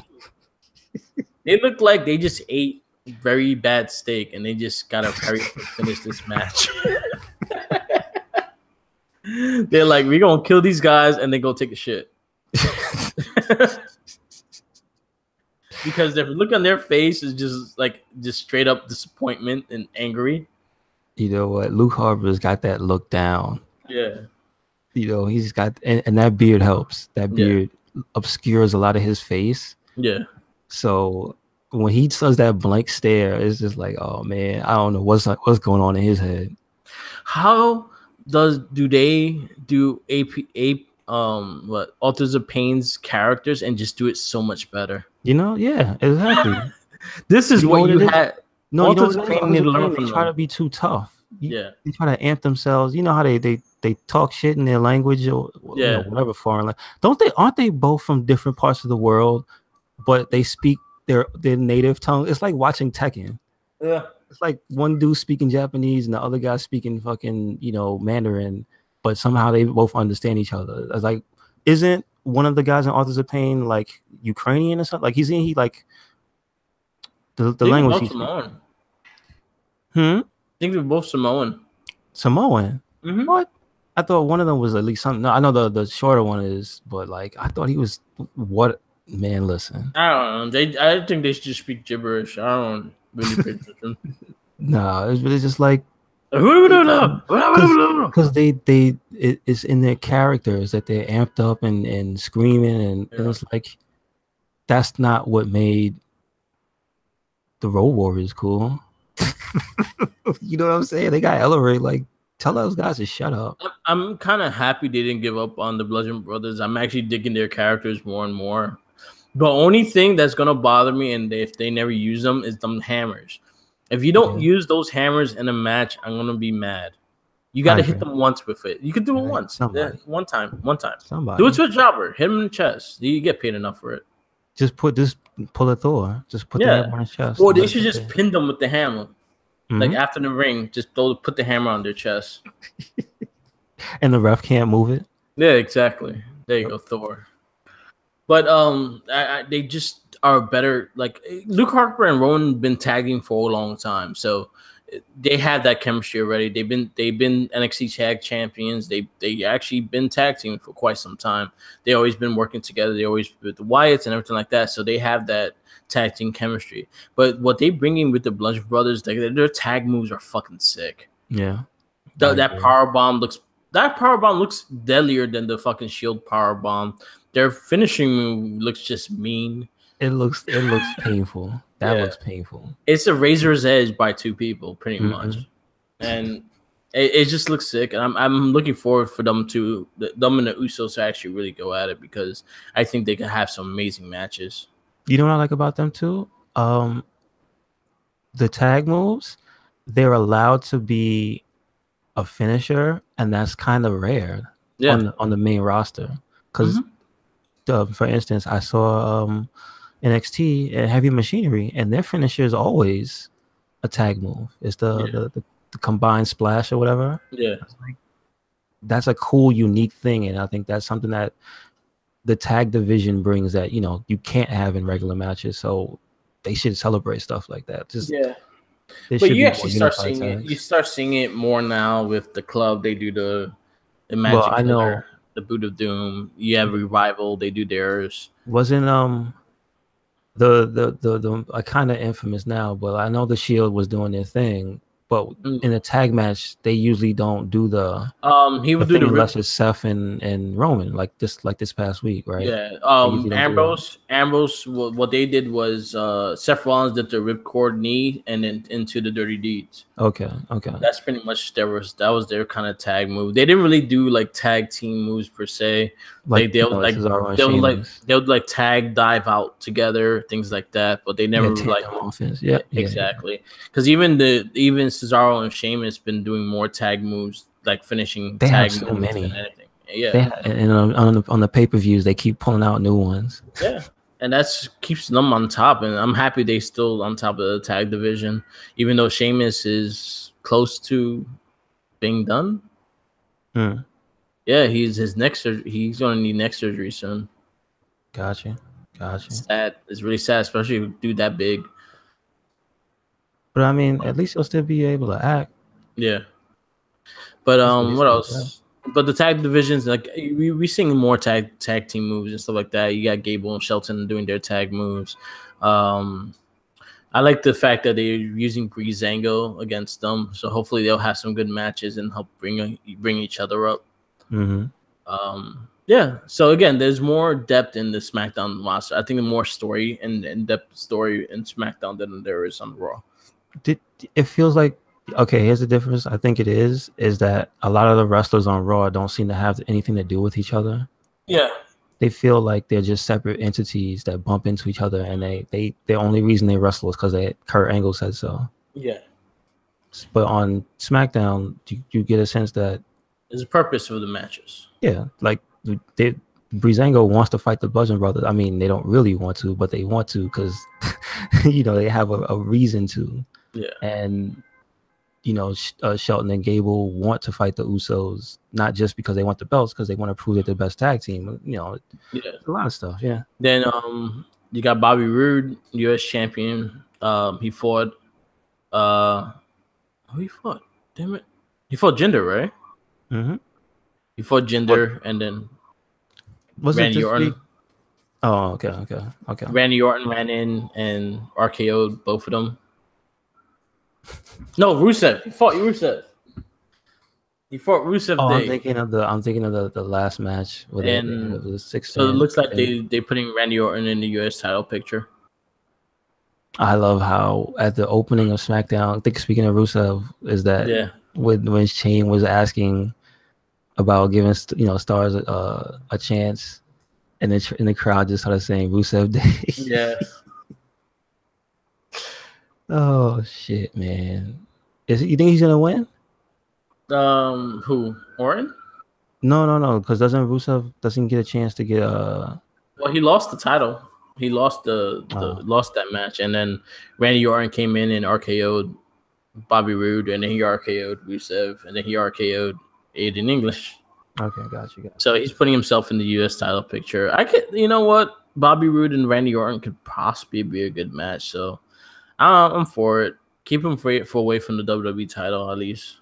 They look like they just ate very bad steak, and they just gotta hurry up and finish this match. They're like, we're gonna kill these guys and then go take a shit. Because the look on their face is just straight up disappointment and angry. You know what? Luke Harper's got that look down. Yeah. He's got, and that beard helps. That beard obscures a lot of his face. Yeah. So when he does that blank stare, it's just like, oh man, I don't know what's going on in his head. How do they do Authors of Pain's characters and just do it so much better? Yeah, exactly. This is what you had. No, Authors of Pain need to learn from them. They try to be too tough. They try to amp themselves. You know how they talk shit in their language or whatever foreign language. Aren't they both from different parts of the world, but they speak their native tongue? It's like watching Tekken. Yeah. It's like one dude speaking Japanese and the other guy speaking fucking, Mandarin, but somehow they both understand each other. It's like, isn't one of the guys in Authors of Pain like Ukrainian or something? Like he like the language he's Samoan. I think they're both Samoan. Samoan? Mm-hmm. What? I thought one of them was at least something. No, I know the shorter one is, but like I thought he was what? Man, listen. I don't know. I think they should just speak gibberish. I don't really pay attention. No, it's just like because it's in their characters that they're amped up and screaming and it's like that's not what made the Road Warriors cool. You know what I'm saying? They got Ellery, like, tell those guys to shut up. I'm kind of happy they didn't give up on the Bludgeon Brothers. I'm actually digging their characters more and more. The only thing that's gonna bother me, and if they never use them, is them hammers. If you don't use those hammers in a match, I'm gonna be mad. You got to hit them once with it. You could do it once. One time. Somebody. Do it to a jobber. Hit him in the chest. You get paid enough for it. Just pull a Thor. Just put the hammer on his chest. Or they should just pin them with the hammer. Mm-hmm. Like after the ring, just put the hammer on their chest. And the ref can't move it. Yeah, exactly. There you go, Thor. But they just are better. Like Luke Harper and Rowan been tagging for a long time, so they have that chemistry already. They've been NXT tag champions. They actually been tag teaming for quite some time. They always been working together. They always with the Wyatts and everything like that. So they have that tag team chemistry. But what they bring in with the Bludgeon Brothers, their tag moves are fucking sick. Yeah, that power bomb looks deadlier than the fucking Shield power bomb. Their finishing move looks just mean. It looks painful. That looks painful. It's a razor's edge by two people, pretty much, and it just looks sick. And I'm looking forward for them and the Usos to actually really go at it because I think they can have some amazing matches. You know what I like about them too? The tag moves, they're allowed to be a finisher, and that's kind of rare on the main roster. Because, for instance, I saw NXT and Heavy Machinery, and their finisher is always a tag move. It's the combined splash or whatever. Yeah. That's a cool, unique thing, and I think that's something that the tag division brings that you can't have in regular matches. So they should celebrate stuff like that. But you actually start seeing it. You start seeing it more now with the club. They do the Magic Killer, the Boot of Doom. You have Revival. They do theirs. Wasn't the kind of infamous now, but I know the Shield was doing their thing. But in a tag match, they usually don't do the he would do the unless it's Seth and Roman like this past week, right? Yeah. Ambrose. What they did was Seth Rollins did the ripcord knee and then into the Dirty Deeds. Okay. That's pretty much that was their kind of tag move. They didn't really do like tag team moves per se. Like they would tag dive out together, things like that. But they never offense. Exactly. Because even Cesaro and Sheamus been doing more tag moves, like finishing they tag have so moves many. and anything. Yeah, and on the pay-per-views they keep pulling out new ones. Yeah, and that's keeps them on top, and I'm happy they still on top of the tag division, even though Sheamus is close to being done. Yeah, he's gonna need neck surgery soon. Gotcha. Sad. It's really sad, especially if you do that big. But I mean, at least he'll still be able to act. Yeah. But what else? But the tag divisions, like we seeing more tag team moves and stuff like that. You got Gable and Shelton doing their tag moves. I like the fact that they're using Breezango against them, so hopefully they'll have some good matches and help bring each other up. Yeah. So again, there's more depth in the SmackDown roster. I think the more story and in-depth story in SmackDown than there is on Raw. It feels like, okay, here's the difference. I think it is that a lot of the wrestlers on Raw don't seem to have anything to do with each other. Yeah. They feel like they're just separate entities that bump into each other, and the only reason they wrestle is because Kurt Angle said so. Yeah. But on SmackDown, you get a sense that there's a purpose for the matches. Yeah, like Breezango wants to fight the Bludgeon Brothers. I mean, they don't really want to, but they want to because they have a reason to. Yeah. And Shelton and Gable want to fight the Usos, not just because they want the belts, because they want to prove they're the best tag team. A lot of stuff. Yeah. Then you got Bobby Roode, U.S. champion. He fought. Who he fought? Damn it! He fought Jinder, right? Mm-hmm. He fought Jinder, and then Randy Orton. Oh, okay. Randy Orton ran in and RKO'd both of them. No, Rusev. He fought Rusev. Oh, I'm thinking of the last match with the 6. So it looks like they putting Randy Orton in the US title picture. I love how at the opening of SmackDown, I think speaking of Rusev, is that when Shane was asking about giving stars a chance, and then in the crowd just started saying Rusev Day. Yeah. Oh shit, man! You think he's gonna win? Who? Orton? No. Because doesn't get a chance to get a. Well, he lost the title. He lost lost that match, and then Randy Orton came in and RKO'd Bobby Roode, and then he RKO'd Rusev, and then he RKO'd Aiden English. Okay, got you. So he's putting himself in the U.S. title picture. You know what? Bobby Roode and Randy Orton could possibly be a good match. So I'm for it. Keep him for away from the WWE title at least.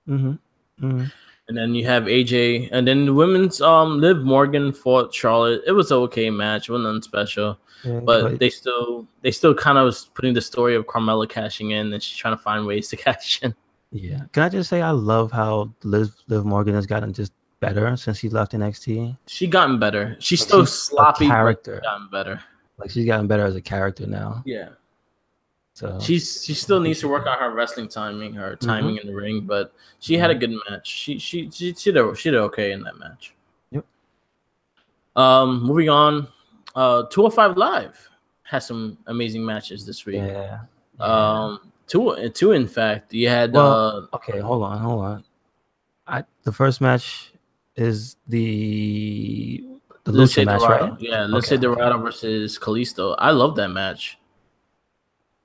Mm-hmm. And then you have AJ, and then the women's Liv Morgan fought Charlotte. It was an okay match, wasn't nothing special, but they still kind of was putting the story of Carmella cashing in, and she's trying to find ways to cash in. Yeah, can I just say I love how Liv Morgan has gotten just better since she left NXT. She's gotten better. She's still sloppy, character. But gotten better. Like she's gotten better as a character now. Yeah. So she still needs to work on her wrestling timing, in the ring, but she had a good match. She did okay in that match. Yep. Moving on, 205 Live has some amazing matches this week. Yeah. Two in fact. You had okay, hold on. The first match is the The Lucha Lince match, Dorado. right? Yeah, Lince Dorado versus Kalisto. I love that match.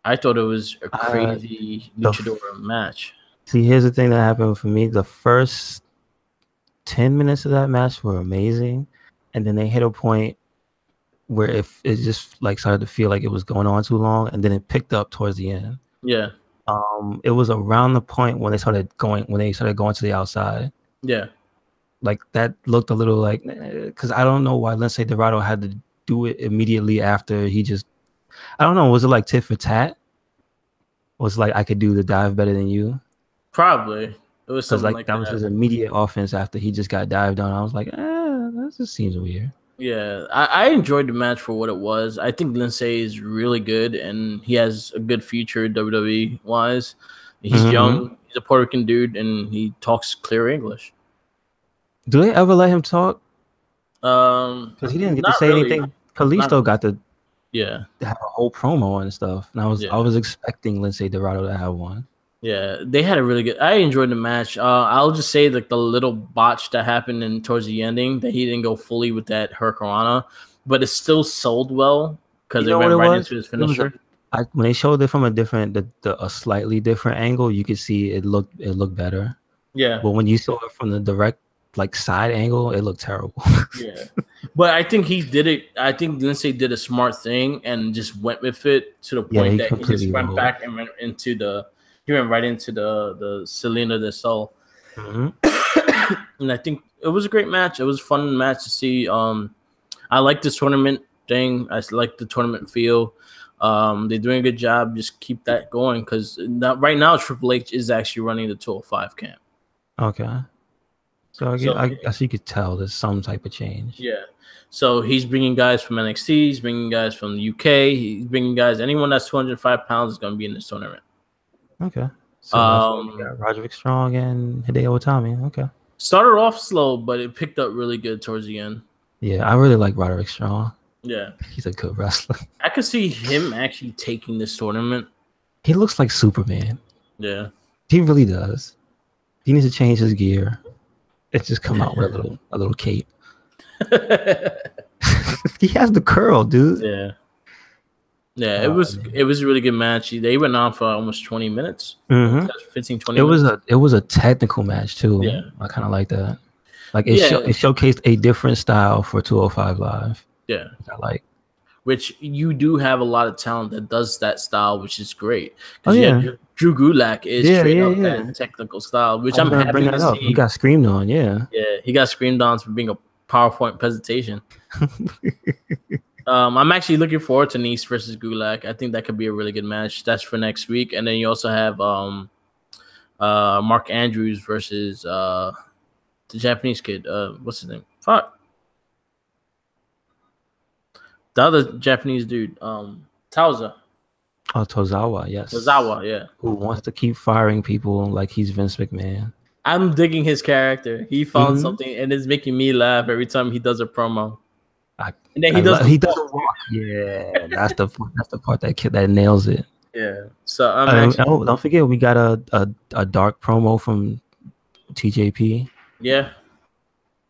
I thought it was a crazy luchador match. See, here's the thing that happened for me. The first 10 minutes of that match were amazing, and then they hit a point where it just like started to feel like it was going on too long, and then it picked up towards the end. Yeah. It was around the point when they started going to the outside. Yeah. Like that looked a little like, because I don't know why Lince Dorado had to do it immediately after he just, I don't know, was it like tit for tat? Was it like I could do the dive better than you? Probably. It was something like that. That was his immediate offense after he just got dived on. I was like, that just seems weird. Yeah, I enjoyed the match for what it was. I think Lince is really good, and he has a good future WWE wise. He's young. He's a Puerto Rican dude, and he talks clear English. Do they ever let him talk? Because he didn't get to say anything. Kalisto got to have a whole promo and stuff, and I was expecting Lince Dorado to have one. Yeah, they had a really good. I enjoyed the match. I'll just say like the little botch that happened towards the ending that he didn't go fully with that Hurricanrana, but it still sold well because it went right into his finisher. When they showed it from a slightly different angle, you could see it looked better. Yeah, but when you saw it from the direct like side angle, it looked terrible. Yeah, but I think he did it. I think Lince did a smart thing and just went with it to the point that he just went back and went into the. He went right into the Selena del Sol. And I think it was a great match. It was a fun match to see. I like this tournament thing. I like the tournament feel. They're doing a good job. Just keep that going because right now Triple H is actually running the 205 camp. Okay. So I guess you could tell there's some type of change. Yeah. So he's bringing guys from NXT. He's bringing guys from the UK. He's bringing guys. Anyone that's 205 pounds is going to be in this tournament. Okay. So we got Roderick Strong and Hideo Itami. Okay. Started off slow, but it picked up really good towards the end. Yeah, I really like Roderick Strong. Yeah. He's a good wrestler. I could see him actually taking this tournament. He looks like Superman. Yeah. He really does. He needs to change his gear. It just come out with a little cape. He has the curl, dude. Yeah. Yeah, it was a really good match. They went on for almost 20 minutes. 15, 20 minutes. It was a technical match too. Yeah. I kind of like that. Like it showcased a different style for 205 Live. Yeah. I like. Which you do have a lot of talent that does that style, which is great. Oh yeah. Drew Gulak is straight up that technical style, which I'm happy to see. He got screamed on, yeah. Yeah, he got screamed on for being a PowerPoint presentation. I'm actually looking forward to Nice versus Gulak. I think that could be a really good match. That's for next week. And then you also have Mark Andrews versus the Japanese kid. What's his name? Fuck. The other Japanese dude. Toza. Oh, Tozawa, yes. Tozawa, yeah. Who wants to keep firing people like he's Vince McMahon. I'm digging his character. He found something, and it's making me laugh every time he does a promo. And then he does a walk. Yeah, that's the part that nails it. Yeah. So don't forget we got a dark promo from TJP. Yeah.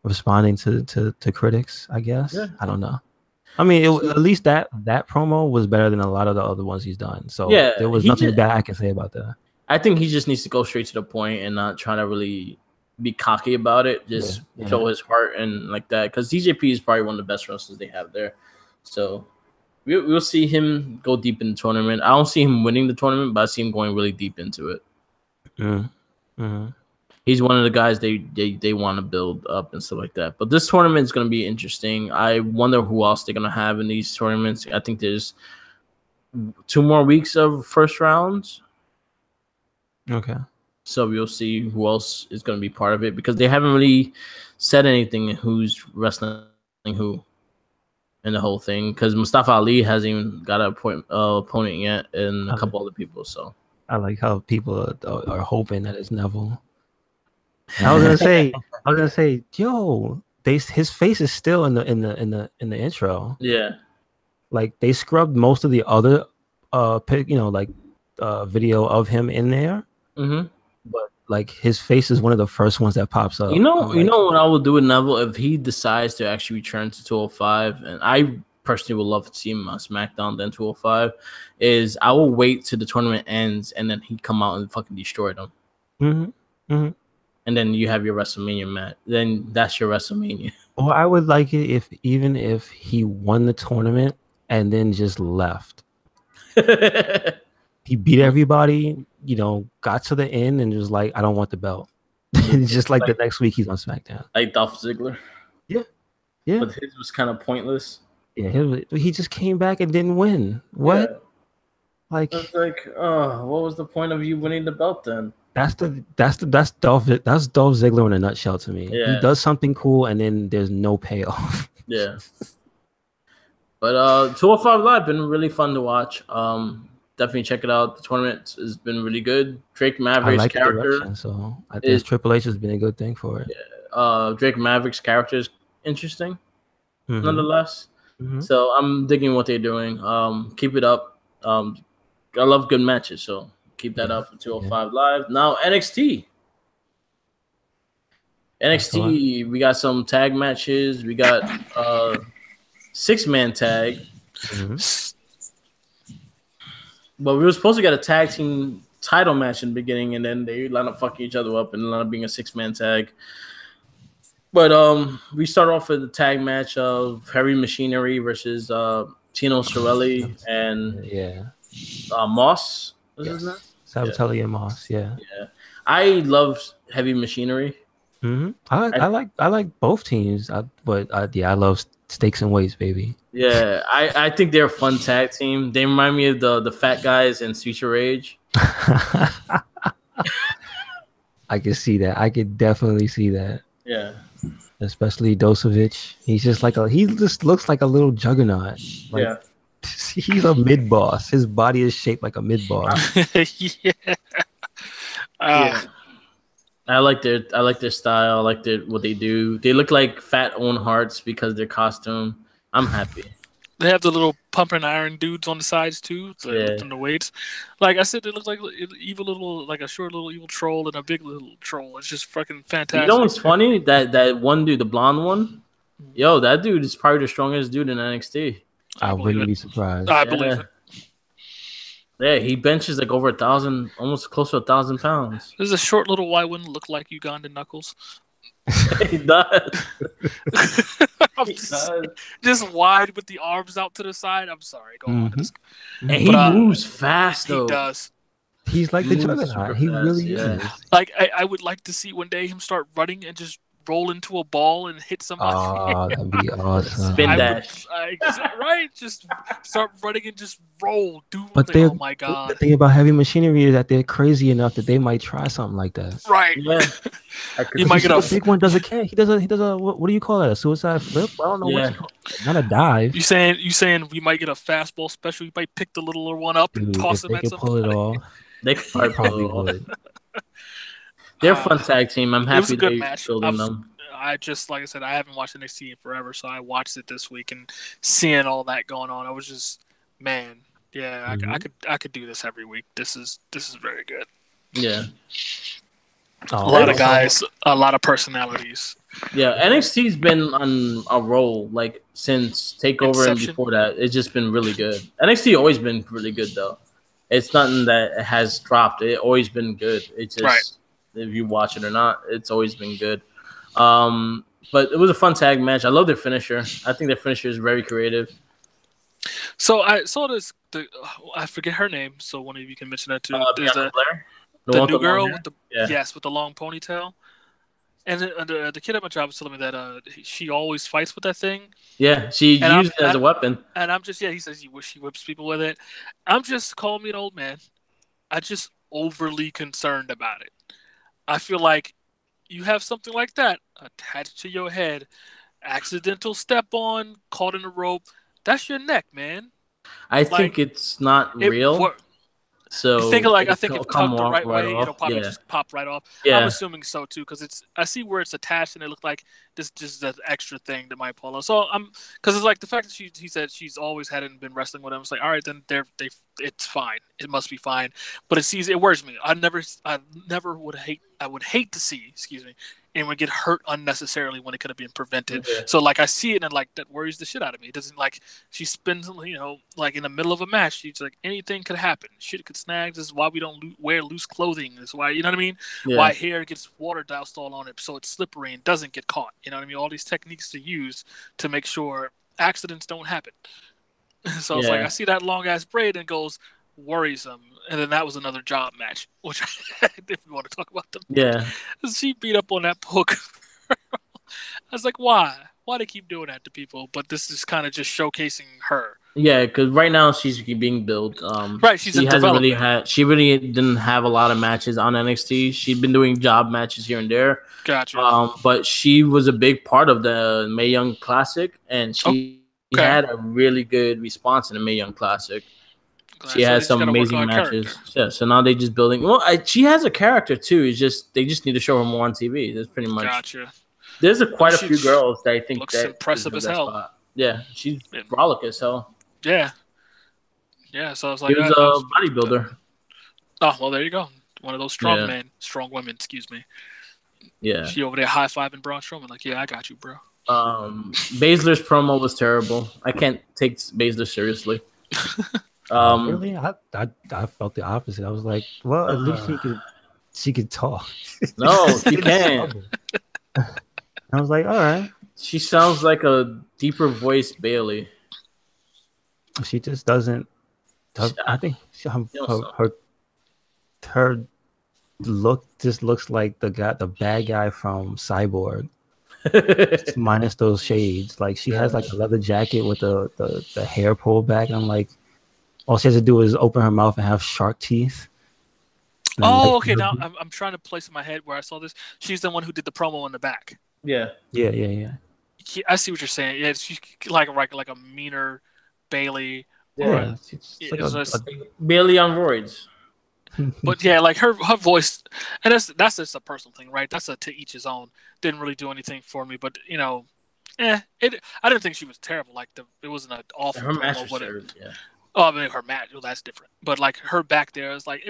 Responding to critics, I guess. Yeah. I don't know. I mean, at least that promo was better than a lot of the other ones he's done. So there was nothing bad I can say about that. I think he just needs to go straight to the point and not try to really be cocky about it. Just show his heart and like that. Because TJP is probably one of the best wrestlers they have there. So we'll see him go deep in the tournament. I don't see him winning the tournament, but I see him going really deep into it. He's one of the guys they want to build up and stuff like that. But this tournament is going to be interesting. I wonder who else they're going to have in these tournaments. I think there's 2 more weeks of first rounds. Okay. So we'll see who else is going to be part of it because they haven't really said anything who's wrestling who in the whole thing because Mustafa Ali hasn't even got an opponent yet and a couple other people. So I like how people are hoping that it's Neville. I was gonna say, yo, his face is still in the intro. Yeah, like they scrubbed most of the other video of him in there. But like his face is one of the first ones that pops up. You know what I will do with Neville if he decides to actually return to 205, and I personally would love to see him on SmackDown then 205, is I will wait till the tournament ends and then he come out and fucking destroy them. And then you have your WrestleMania match. Then that's your WrestleMania. Or I would like it if even if he won the tournament and then just left. He beat everybody, you know, got to the end and was like, I don't want the belt. Just like the next week he's on SmackDown. Like Dolph Ziggler. Yeah. But his was kind of pointless. Yeah, he just came back and didn't win. What? Yeah. Like, it's like, what was the point of you winning the belt then? That's Dolph Ziggler in a nutshell to me. Yeah. He does something cool and then there's no payoff. Yeah. But 205 Live been really fun to watch. Definitely check it out. The tournament has been really good. Drake Maverick's character, so I think Triple H has been a good thing for it. Yeah. Drake Maverick's character is interesting, nonetheless. So I'm digging what they're doing. Keep it up. I love good matches, so keep that up for 205 Live. Now NXT. We got some tag matches. We got 6-man tag. But we were supposed to get a tag team title match in the beginning, and then they line up fucking each other up and line up being a 6-man tag. But we start off with the tag match of Heavy Machinery versus Tino Sorelli and Moss. His name? Sabatelli and Moss. Yeah. I love Heavy Machinery. I like both teams, but I love Stakes and Weights, baby. Yeah, I think they're a fun tag team. They remind me of the Fat Guys and Streets of Rage. I can see that. I could definitely see that. Yeah. Especially Dosovich. He just looks like a little juggernaut. Like, he's a mid boss. His body is shaped like a mid boss. I like their style. I like what they do. They look like fat Owen Harts because their costume. I'm happy. They have the little pumping iron dudes on the sides too, lifting the weights. Like I said, they look like a short little evil troll and a big little troll. It's just fucking fantastic. You know what's funny? That one dude, the blonde one, yo, that dude is probably the strongest dude in NXT. I wouldn't be surprised. I believe it. Yeah, he benches like over 1,000, almost close to 1,000 pounds. There's a short little white one look like Ugandan Knuckles. He does. Just wide with the arms out to the side. I'm sorry. Go on. And he moves fast, though. He does. He's like the juggernaut. He really is. Like I would like to see one day him start running and just roll into a ball and hit somebody. Oh, that'd be awesome. Spin dash. Right? Just start running and just roll. Oh my God. The thing about Heavy Machinery is that they're crazy enough that they might try something like that. Right. Yeah. You might get a big one does a he does a what do you call that? A suicide flip? I don't know what you call it. Not a dive. You saying we might get a fastball special? You might pick the littler one up and toss him at somebody. Pull it off. They probably would. They're a fun tag team. I'm happy they're building them. I just, like I said, I haven't watched NXT in forever, so I watched it this week and seeing all that going on, I was just, man, yeah, I could do this every week. This is very good. Yeah. A lot of guys, a lot of personalities. Yeah, NXT's been on a roll like since Takeover and before that. It's just been really good. NXT always been really good though. It's nothing that has dropped. It's always been good. It's just if you watch it or not, it's always been good. But it was a fun tag match. I love their finisher. I think their finisher is very creative. So I saw this. I forget her name. So one of you can mention that too. The new girl with with the long ponytail. And the kid at my job was telling me that she always fights with that thing. Yeah, she used it as a weapon. And I'm just he says she whips people with it. I'm just calling me an old man. I'm just overly concerned about it. I feel like you have something like that attached to your head, accidental step on, caught in a rope. That's your neck, man. I think it's not real. So I think it tucked the right way. It'll probably just pop right off. Yeah. I'm assuming so too, because I see where it's attached, and it looked like This just that extra thing that might pull us. So because it's like the fact that he said she's always hadn't been wrestling with him. It's like, all right, then it's fine. It must be fine. But it worries me. I would hate to see, excuse me, anyone get hurt unnecessarily when it could have been prevented. Yeah. So like I see it and like that worries the shit out of me. It doesn't like she spins, like in the middle of a match. She's like anything could happen. Shit could snag. This is why we don't wear loose clothing. This is why you know what I mean. Yeah. Why hair gets water doused all on it so it's slippery and doesn't get caught. You know what I mean? All these techniques to use to make sure accidents don't happen. So it's like I see that long ass braid and it goes worrisome, and then that was another job match, which if we want to talk about them, she beat up on that poor girl. I was like, why they keep doing that to people? But this is kind of just showcasing her. Yeah, because right now she's being built. Right, she really didn't have a lot of matches on NXT. She'd been doing job matches here and there. Gotcha. But she was a big part of the Mae Young Classic, and she had a really good response in the Mae Young Classic. She has some amazing matches. Yeah, so now they just building. Well, she has a character too. It's just they just need to show her more on TV. That's pretty much. Gotcha. There's quite a few girls that I think looks that impressive as hell. Spot. Yeah, she's frolic as hell. Yeah. Yeah, so I was like, she was a bodybuilder. Oh well, there you go. One of those strong women. Excuse me. Yeah. She over there high fiving Braun Strowman, like, yeah, I got you, bro. Baszler's promo was terrible. I can't take Baszler seriously. Really, I felt the opposite. I was like, well, at least she could talk. No, she can't. I was like, all right. She sounds like a deeper voice Bailey. She just doesn't. I think her look just looks like the bad guy from Cyborg, minus those shades. Like she has like a leather jacket with the hair pulled back. And I'm like, all she has to do is open her mouth and have shark teeth. Oh, okay. Now I'm trying to place in my head where I saw this. She's the one who did the promo in the back. Yeah. I see what you're saying. Yeah, she's like a meaner Bailey. Yeah, Bailey on roids. But yeah, like her voice, and that's just a personal thing, right? That's to each his own. Didn't really do anything for me, but I didn't think she was terrible. Like it wasn't an awful. Her match was terrible. Yeah. Oh, I mean her match. Well, that's different. But like her back there is like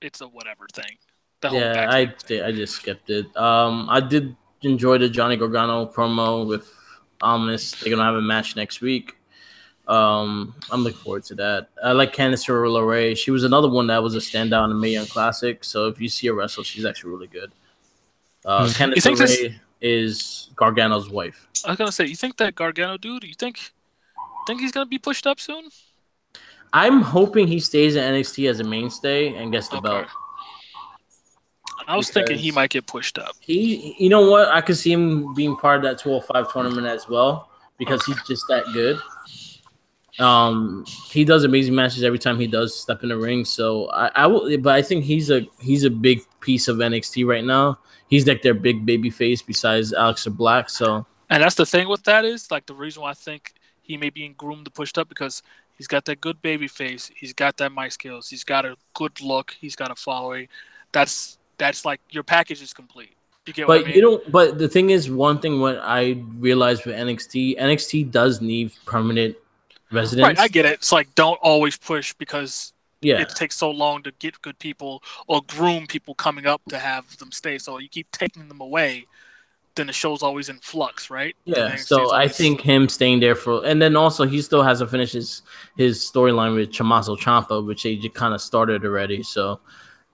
it's a whatever thing. I just skipped it. I did enjoy the Johnny Gargano promo with Almas. They're gonna have a match next week. I'm looking forward to that. I like Candice LeRae. She was another one that was a standout in the Mae Young Classic. So if you see her wrestle, she's actually really good. Candice LeRae is Gargano's wife. I was gonna say, you think that Gargano dude? You think he's gonna be pushed up soon? I'm hoping he stays in NXT as a mainstay and gets the belt. I was thinking he might get pushed up. You know what? I could see him being part of that 205 tournament as well because he's just that good. He does amazing matches every time he does step in the ring. So I will, but I think he's a big piece of NXT right now. He's like their big baby face besides Aleister Black. So, and that's the thing with that is like the reason why I think he may be groomed to pushed up because he's got that good baby face. He's got that mic skills. He's got a good look. He's got a following. That's like your package is complete. You get what I mean? But the thing is, one thing what I realized with NXT does need permanent residents. Right, I get it. It's like don't always push because it takes so long to get good people or groom people coming up to have them stay. So you keep taking them away, then the show's always in flux, right? Yeah. So I think him staying there and then also he still has to finish his storyline with Tommaso Ciampa, which they just kind of started already. So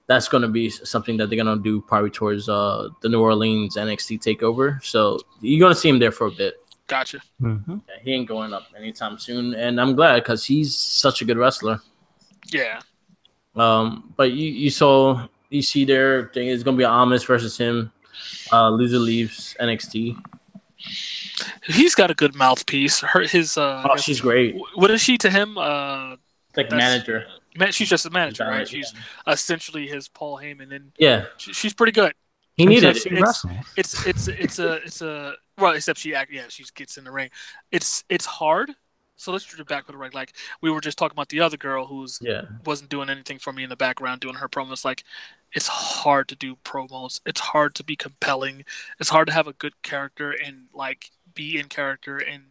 that's going to be something that they're going to do probably towards the New Orleans NXT takeover. So you're going to see him there for a bit. Gotcha. Mm-hmm. Yeah, he ain't going up anytime soon, and I'm glad because he's such a good wrestler. Yeah. But you see there thing is gonna be Almas versus him. Loser leaves NXT. He's got a good mouthpiece. She's great. What is she to him? Like manager. She's just a manager, right? She's essentially his Paul Heyman, and she's pretty good. He needed it. It's a well, except she gets in the ring. It's hard So let's do it back with the right. Like we were just talking about the other girl who's Yeah. wasn't doing anything for me in the background doing her promos. Like it's hard to do promos. It's hard to be compelling. It's hard to have a good character and like be in character and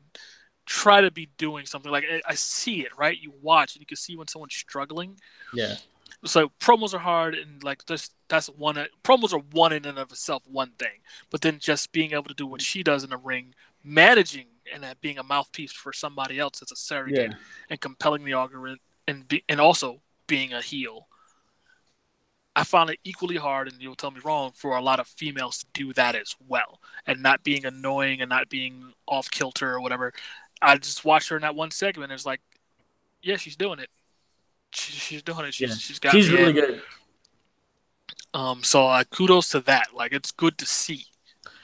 try to be doing something. Like I see it, right? You watch and you can see when someone's struggling. Yeah. So promos are hard and like that's one. Promos are one in and of itself one thing, but then just being able to do what she does in the ring, managing and being a mouthpiece for somebody else as a surrogate and compelling the argument and also being a heel. I found it equally hard, and you'll tell me wrong, for a lot of females to do that as well, and not being annoying and not being off kilter or whatever. I just watched her in that one segment, and it's like, yeah, she's doing it. She's doing it. She's got. She's really good. So kudos to that. Like it's good to see.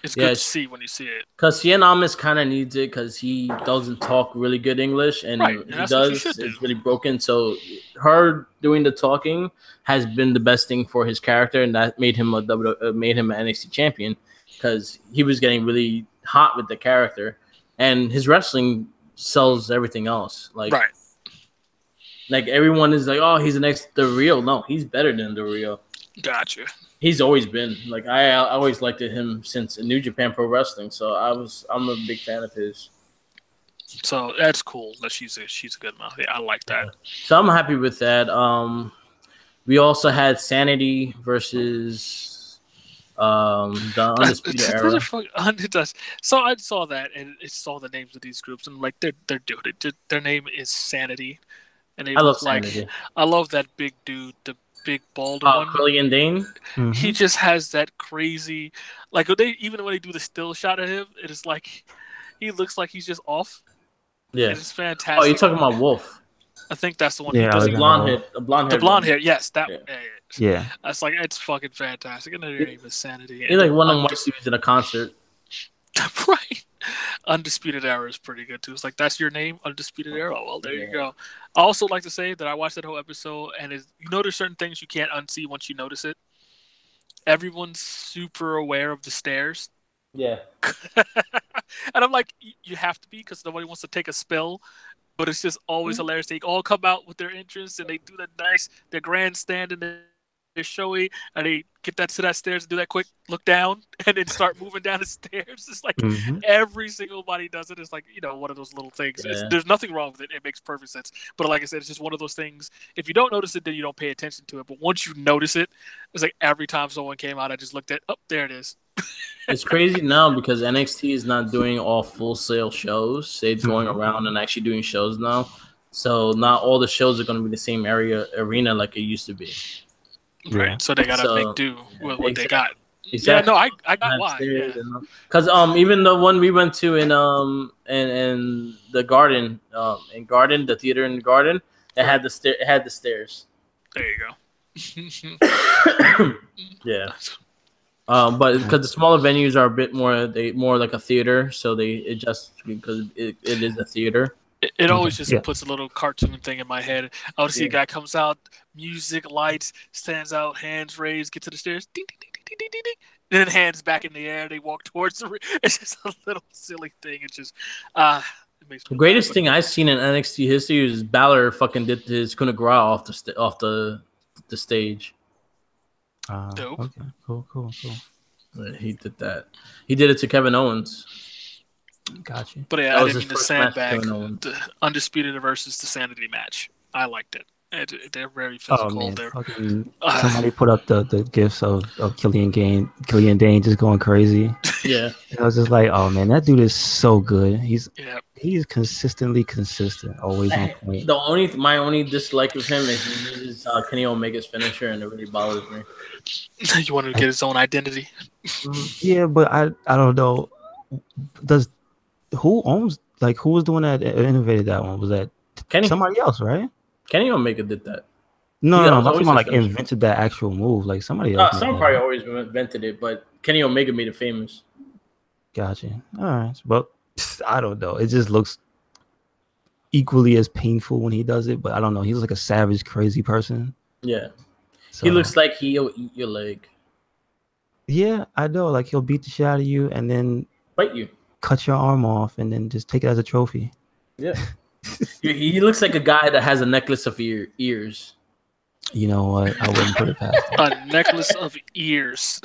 It's good to see when you see it. Because Cien Almas kind of needs it because he doesn't talk really good English, and he does. It's really broken. So her doing the talking has been the best thing for his character, and that made him an NXT champion because he was getting really hot with the character, and his wrestling sells everything else. Like everyone is like, oh, he's the real. No, he's better than the real. Gotcha. He's always been like I always liked him since New Japan Pro Wrestling, so I'm a big fan of his. So that's cool that she's a good mouth. I like that. So I'm happy with that. We also had Sanity versus the Undisputed Era. So I saw that and it saw the names of these groups and like they're doing it. Their name is Sanity, and I love Sanity. I love that big dude. The big bald one. Killian Dane. Mm-hmm. He just has that crazy, like even when they do the still shot of him, it is like he looks like he's just off. Yeah, it's fantastic. Oh, you're talking about Wolf? I think that's the one. Yeah, the blonde hair. The blonde hair. Yes, that. Yeah. That's like it's fucking fantastic. And their name is Sanity. He's like one of them white dudes in a concert. Right. Undisputed Era is pretty good too. It's like that's your name, Undisputed Era. Well, there you go. I also like to say that I watched that whole episode, and you know there's certain things you can't unsee once you notice it. Everyone's super aware of the stairs. Yeah. And I'm like, you have to be because nobody wants to take a spill. But it's just always hilarious. They all come out with their entrance and they do their grandstand and they're showy, and they get to that stairs and do that quick look down and then start moving down the stairs. It's like every single body does it. It's like, one of those little things. Yeah. There's nothing wrong with it. It makes perfect sense. But like I said, it's just one of those things. If you don't notice it, then you don't pay attention to it. But once you notice it, it's like every time someone came out, I just looked at, there it is. It's crazy now because NXT is not doing all Full Sail shows. They're going around and actually doing shows now. So not all the shows are going to be the same arena like it used to be. Right, so they gotta make do with what they got. Exactly. Yeah, no, I got why. Because even the one we went to in the garden, the theater in the garden, it had the stairs. There you go. Yeah. But because the smaller venues are a bit more like a theater, so they adjust because it is a theater. It always just puts a little cartoon thing in my head. I would see a guy comes out, music, lights, stands out, hands raised, get to the stairs, ding, ding, ding, ding, ding, ding, ding. Then hands back in the air, they walk towards the. It's just a little silly thing. It's just, it makes me the greatest thing I've seen in NXT history is Balor fucking did his coup de grace off the stage. Dope. Okay, cool. He did that. He did it to Kevin Owens. Gotcha. But yeah, I didn't mean to sandbag the Undisputed versus the Sanity match. I liked it. They're very physical. Somebody put up the gifs of Killian Dane just going crazy. Yeah. I was just like, oh man, that dude is so good. He's consistently consistent, always on point. My only dislike of him is he uses Kenny Omega's finisher, and it really bothers me. You want to get his own identity? Yeah, but I don't know. Who was doing that? Innovated that one? Was that Kenny? Somebody else, right? Kenny Omega did that. No, I'm talking about invented that actual move. Like somebody else. Someone probably always invented it, but Kenny Omega made it famous. Gotcha. All right, but I don't know. It just looks equally as painful when he does it, but I don't know. He's like a savage, crazy person. Yeah. So, he looks like he'll eat your leg. Yeah, I know. Like he'll beat the shit out of you and then bite you, cut your arm off, and then just take it as a trophy. Yeah. He looks like a guy that has a necklace of ears. You know what? I wouldn't put it past him. A necklace of ears.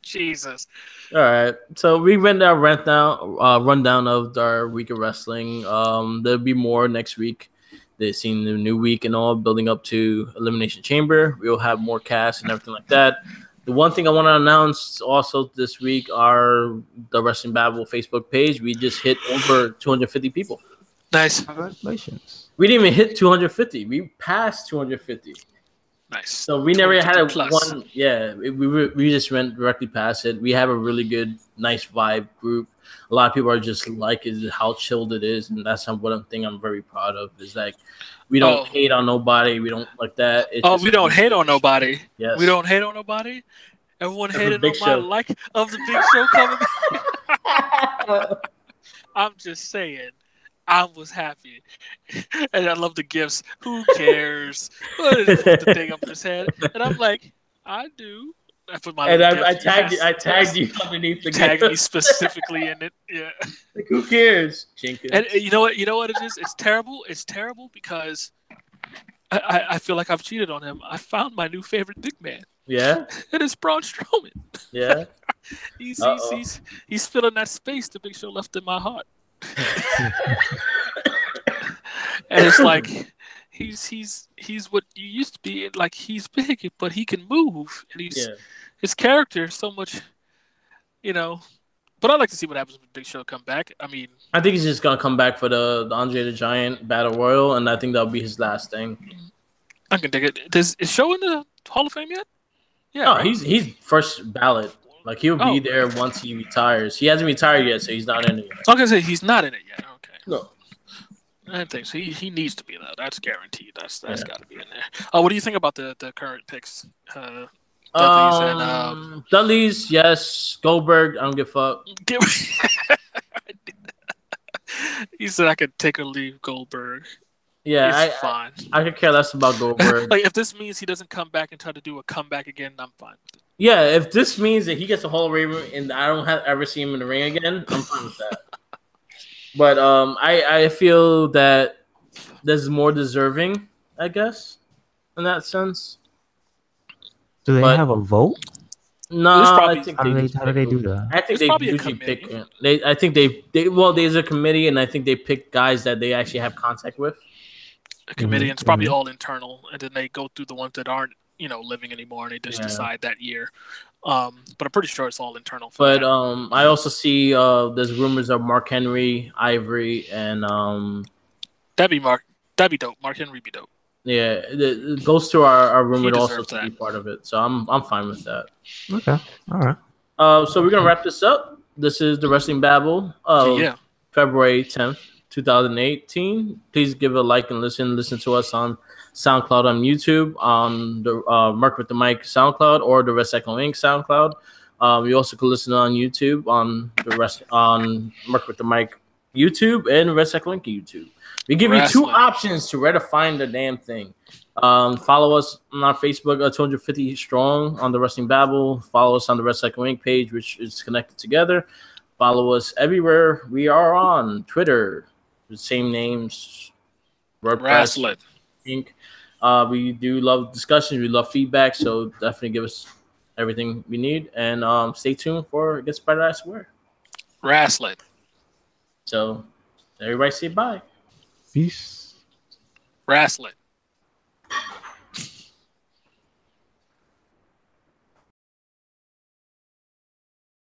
Jesus. All right, so we went our rundown of our week of wrestling. There'll be more next week. They've seen the new week and all building up to Elimination Chamber. We'll have more casts and everything like that. The one thing I want to announce also this week are the Wrestling Babble Facebook page. We just hit over 250 people. Nice. Congratulations. We didn't even hit 250. We passed 250. Nice. So we never had a plus. one. Yeah, we just went directly past it. We have a really good, nice vibe group. A lot of people are just like how chilled it is, and that's one thing I'm very proud of. Is like we don't hate on nobody. We don't like that. We don't hate on nobody. Yes. We don't hate on nobody. Everyone hated on Show. my like of the Big Show coming. I'm just saying. I was happy, and I love the gifts. Who cares? What is the thing up his head? And I'm like, I do. I put my I tagged you underneath the tagged me specifically in it. Yeah. Like, who cares? Jenkins. And you know what? You know what it is? It's terrible. It's terrible because I feel like I've cheated on him. I found my new favorite big man. Yeah. And it's Braun Strowman. Yeah. he's filling that space the Big Show left in my heart. And it's like he's what you used to be. Like he's big, but he can move, and his character is so much, But I'd like to see what happens when Big Show come back. I mean, I think he's just gonna come back for the Andre the Giant Battle Royal, and I think that'll be his last thing. I can dig it. Is Show in the Hall of Fame yet? Yeah. No, right? he's first ballot. Like he'll be there once he retires. He hasn't retired yet, so he's not in it yet. I was gonna say he's not in it yet. Okay. No. I didn't think so. He needs to be there. That's guaranteed. That's got to be in there. What do you think about the current picks? Dudley's, yes. Goldberg, I don't give a fuck. He said I could take or leave Goldberg. Yeah, it's fine. I could care less about Goldberg. Like if this means he doesn't come back and try to do a comeback again, I'm fine with it. Yeah, if this means that he gets a Hall of Fame and I don't ever see him in the ring again, I'm fine with that. But I feel that there's more deserving, I guess, in that sense. Do they have a vote? No, how do they do that? I think they usually pick. I think there's a committee, and I think they pick guys that they actually have contact with. A committee, and it's probably all internal, and then they go through the ones that aren't, living anymore, and they just decide that year. But I'm pretty sure it's all internal. But I also see there's rumors of Mark Henry, Ivory, and that'd be dope. Mark Henry be dope. Yeah, those two are rumored also to be part of it, so I'm fine with that. Okay, all right. So we're gonna wrap this up. This is the Wrestling Babble of February 10th, 2018. Please give a like and listen to us on SoundCloud, on YouTube, on the Mark with the Mic SoundCloud, or the Recycle Inc. SoundCloud. You also can listen on YouTube on Mark with the Mic YouTube and Recycle Inc. YouTube. We give you two options to where to find the damn thing. Follow us on our Facebook, 250 Strong on the Wrestling Babble. Follow us on the Recycle Inc. page, which is connected together. Follow us everywhere we are on Twitter, the same names, WordPress, Inc. We do love discussions. We love feedback, so definitely give us everything we need. And stay tuned for It Gets Better, I Swear. Wrestling. So everybody say bye. Peace. Wrestling.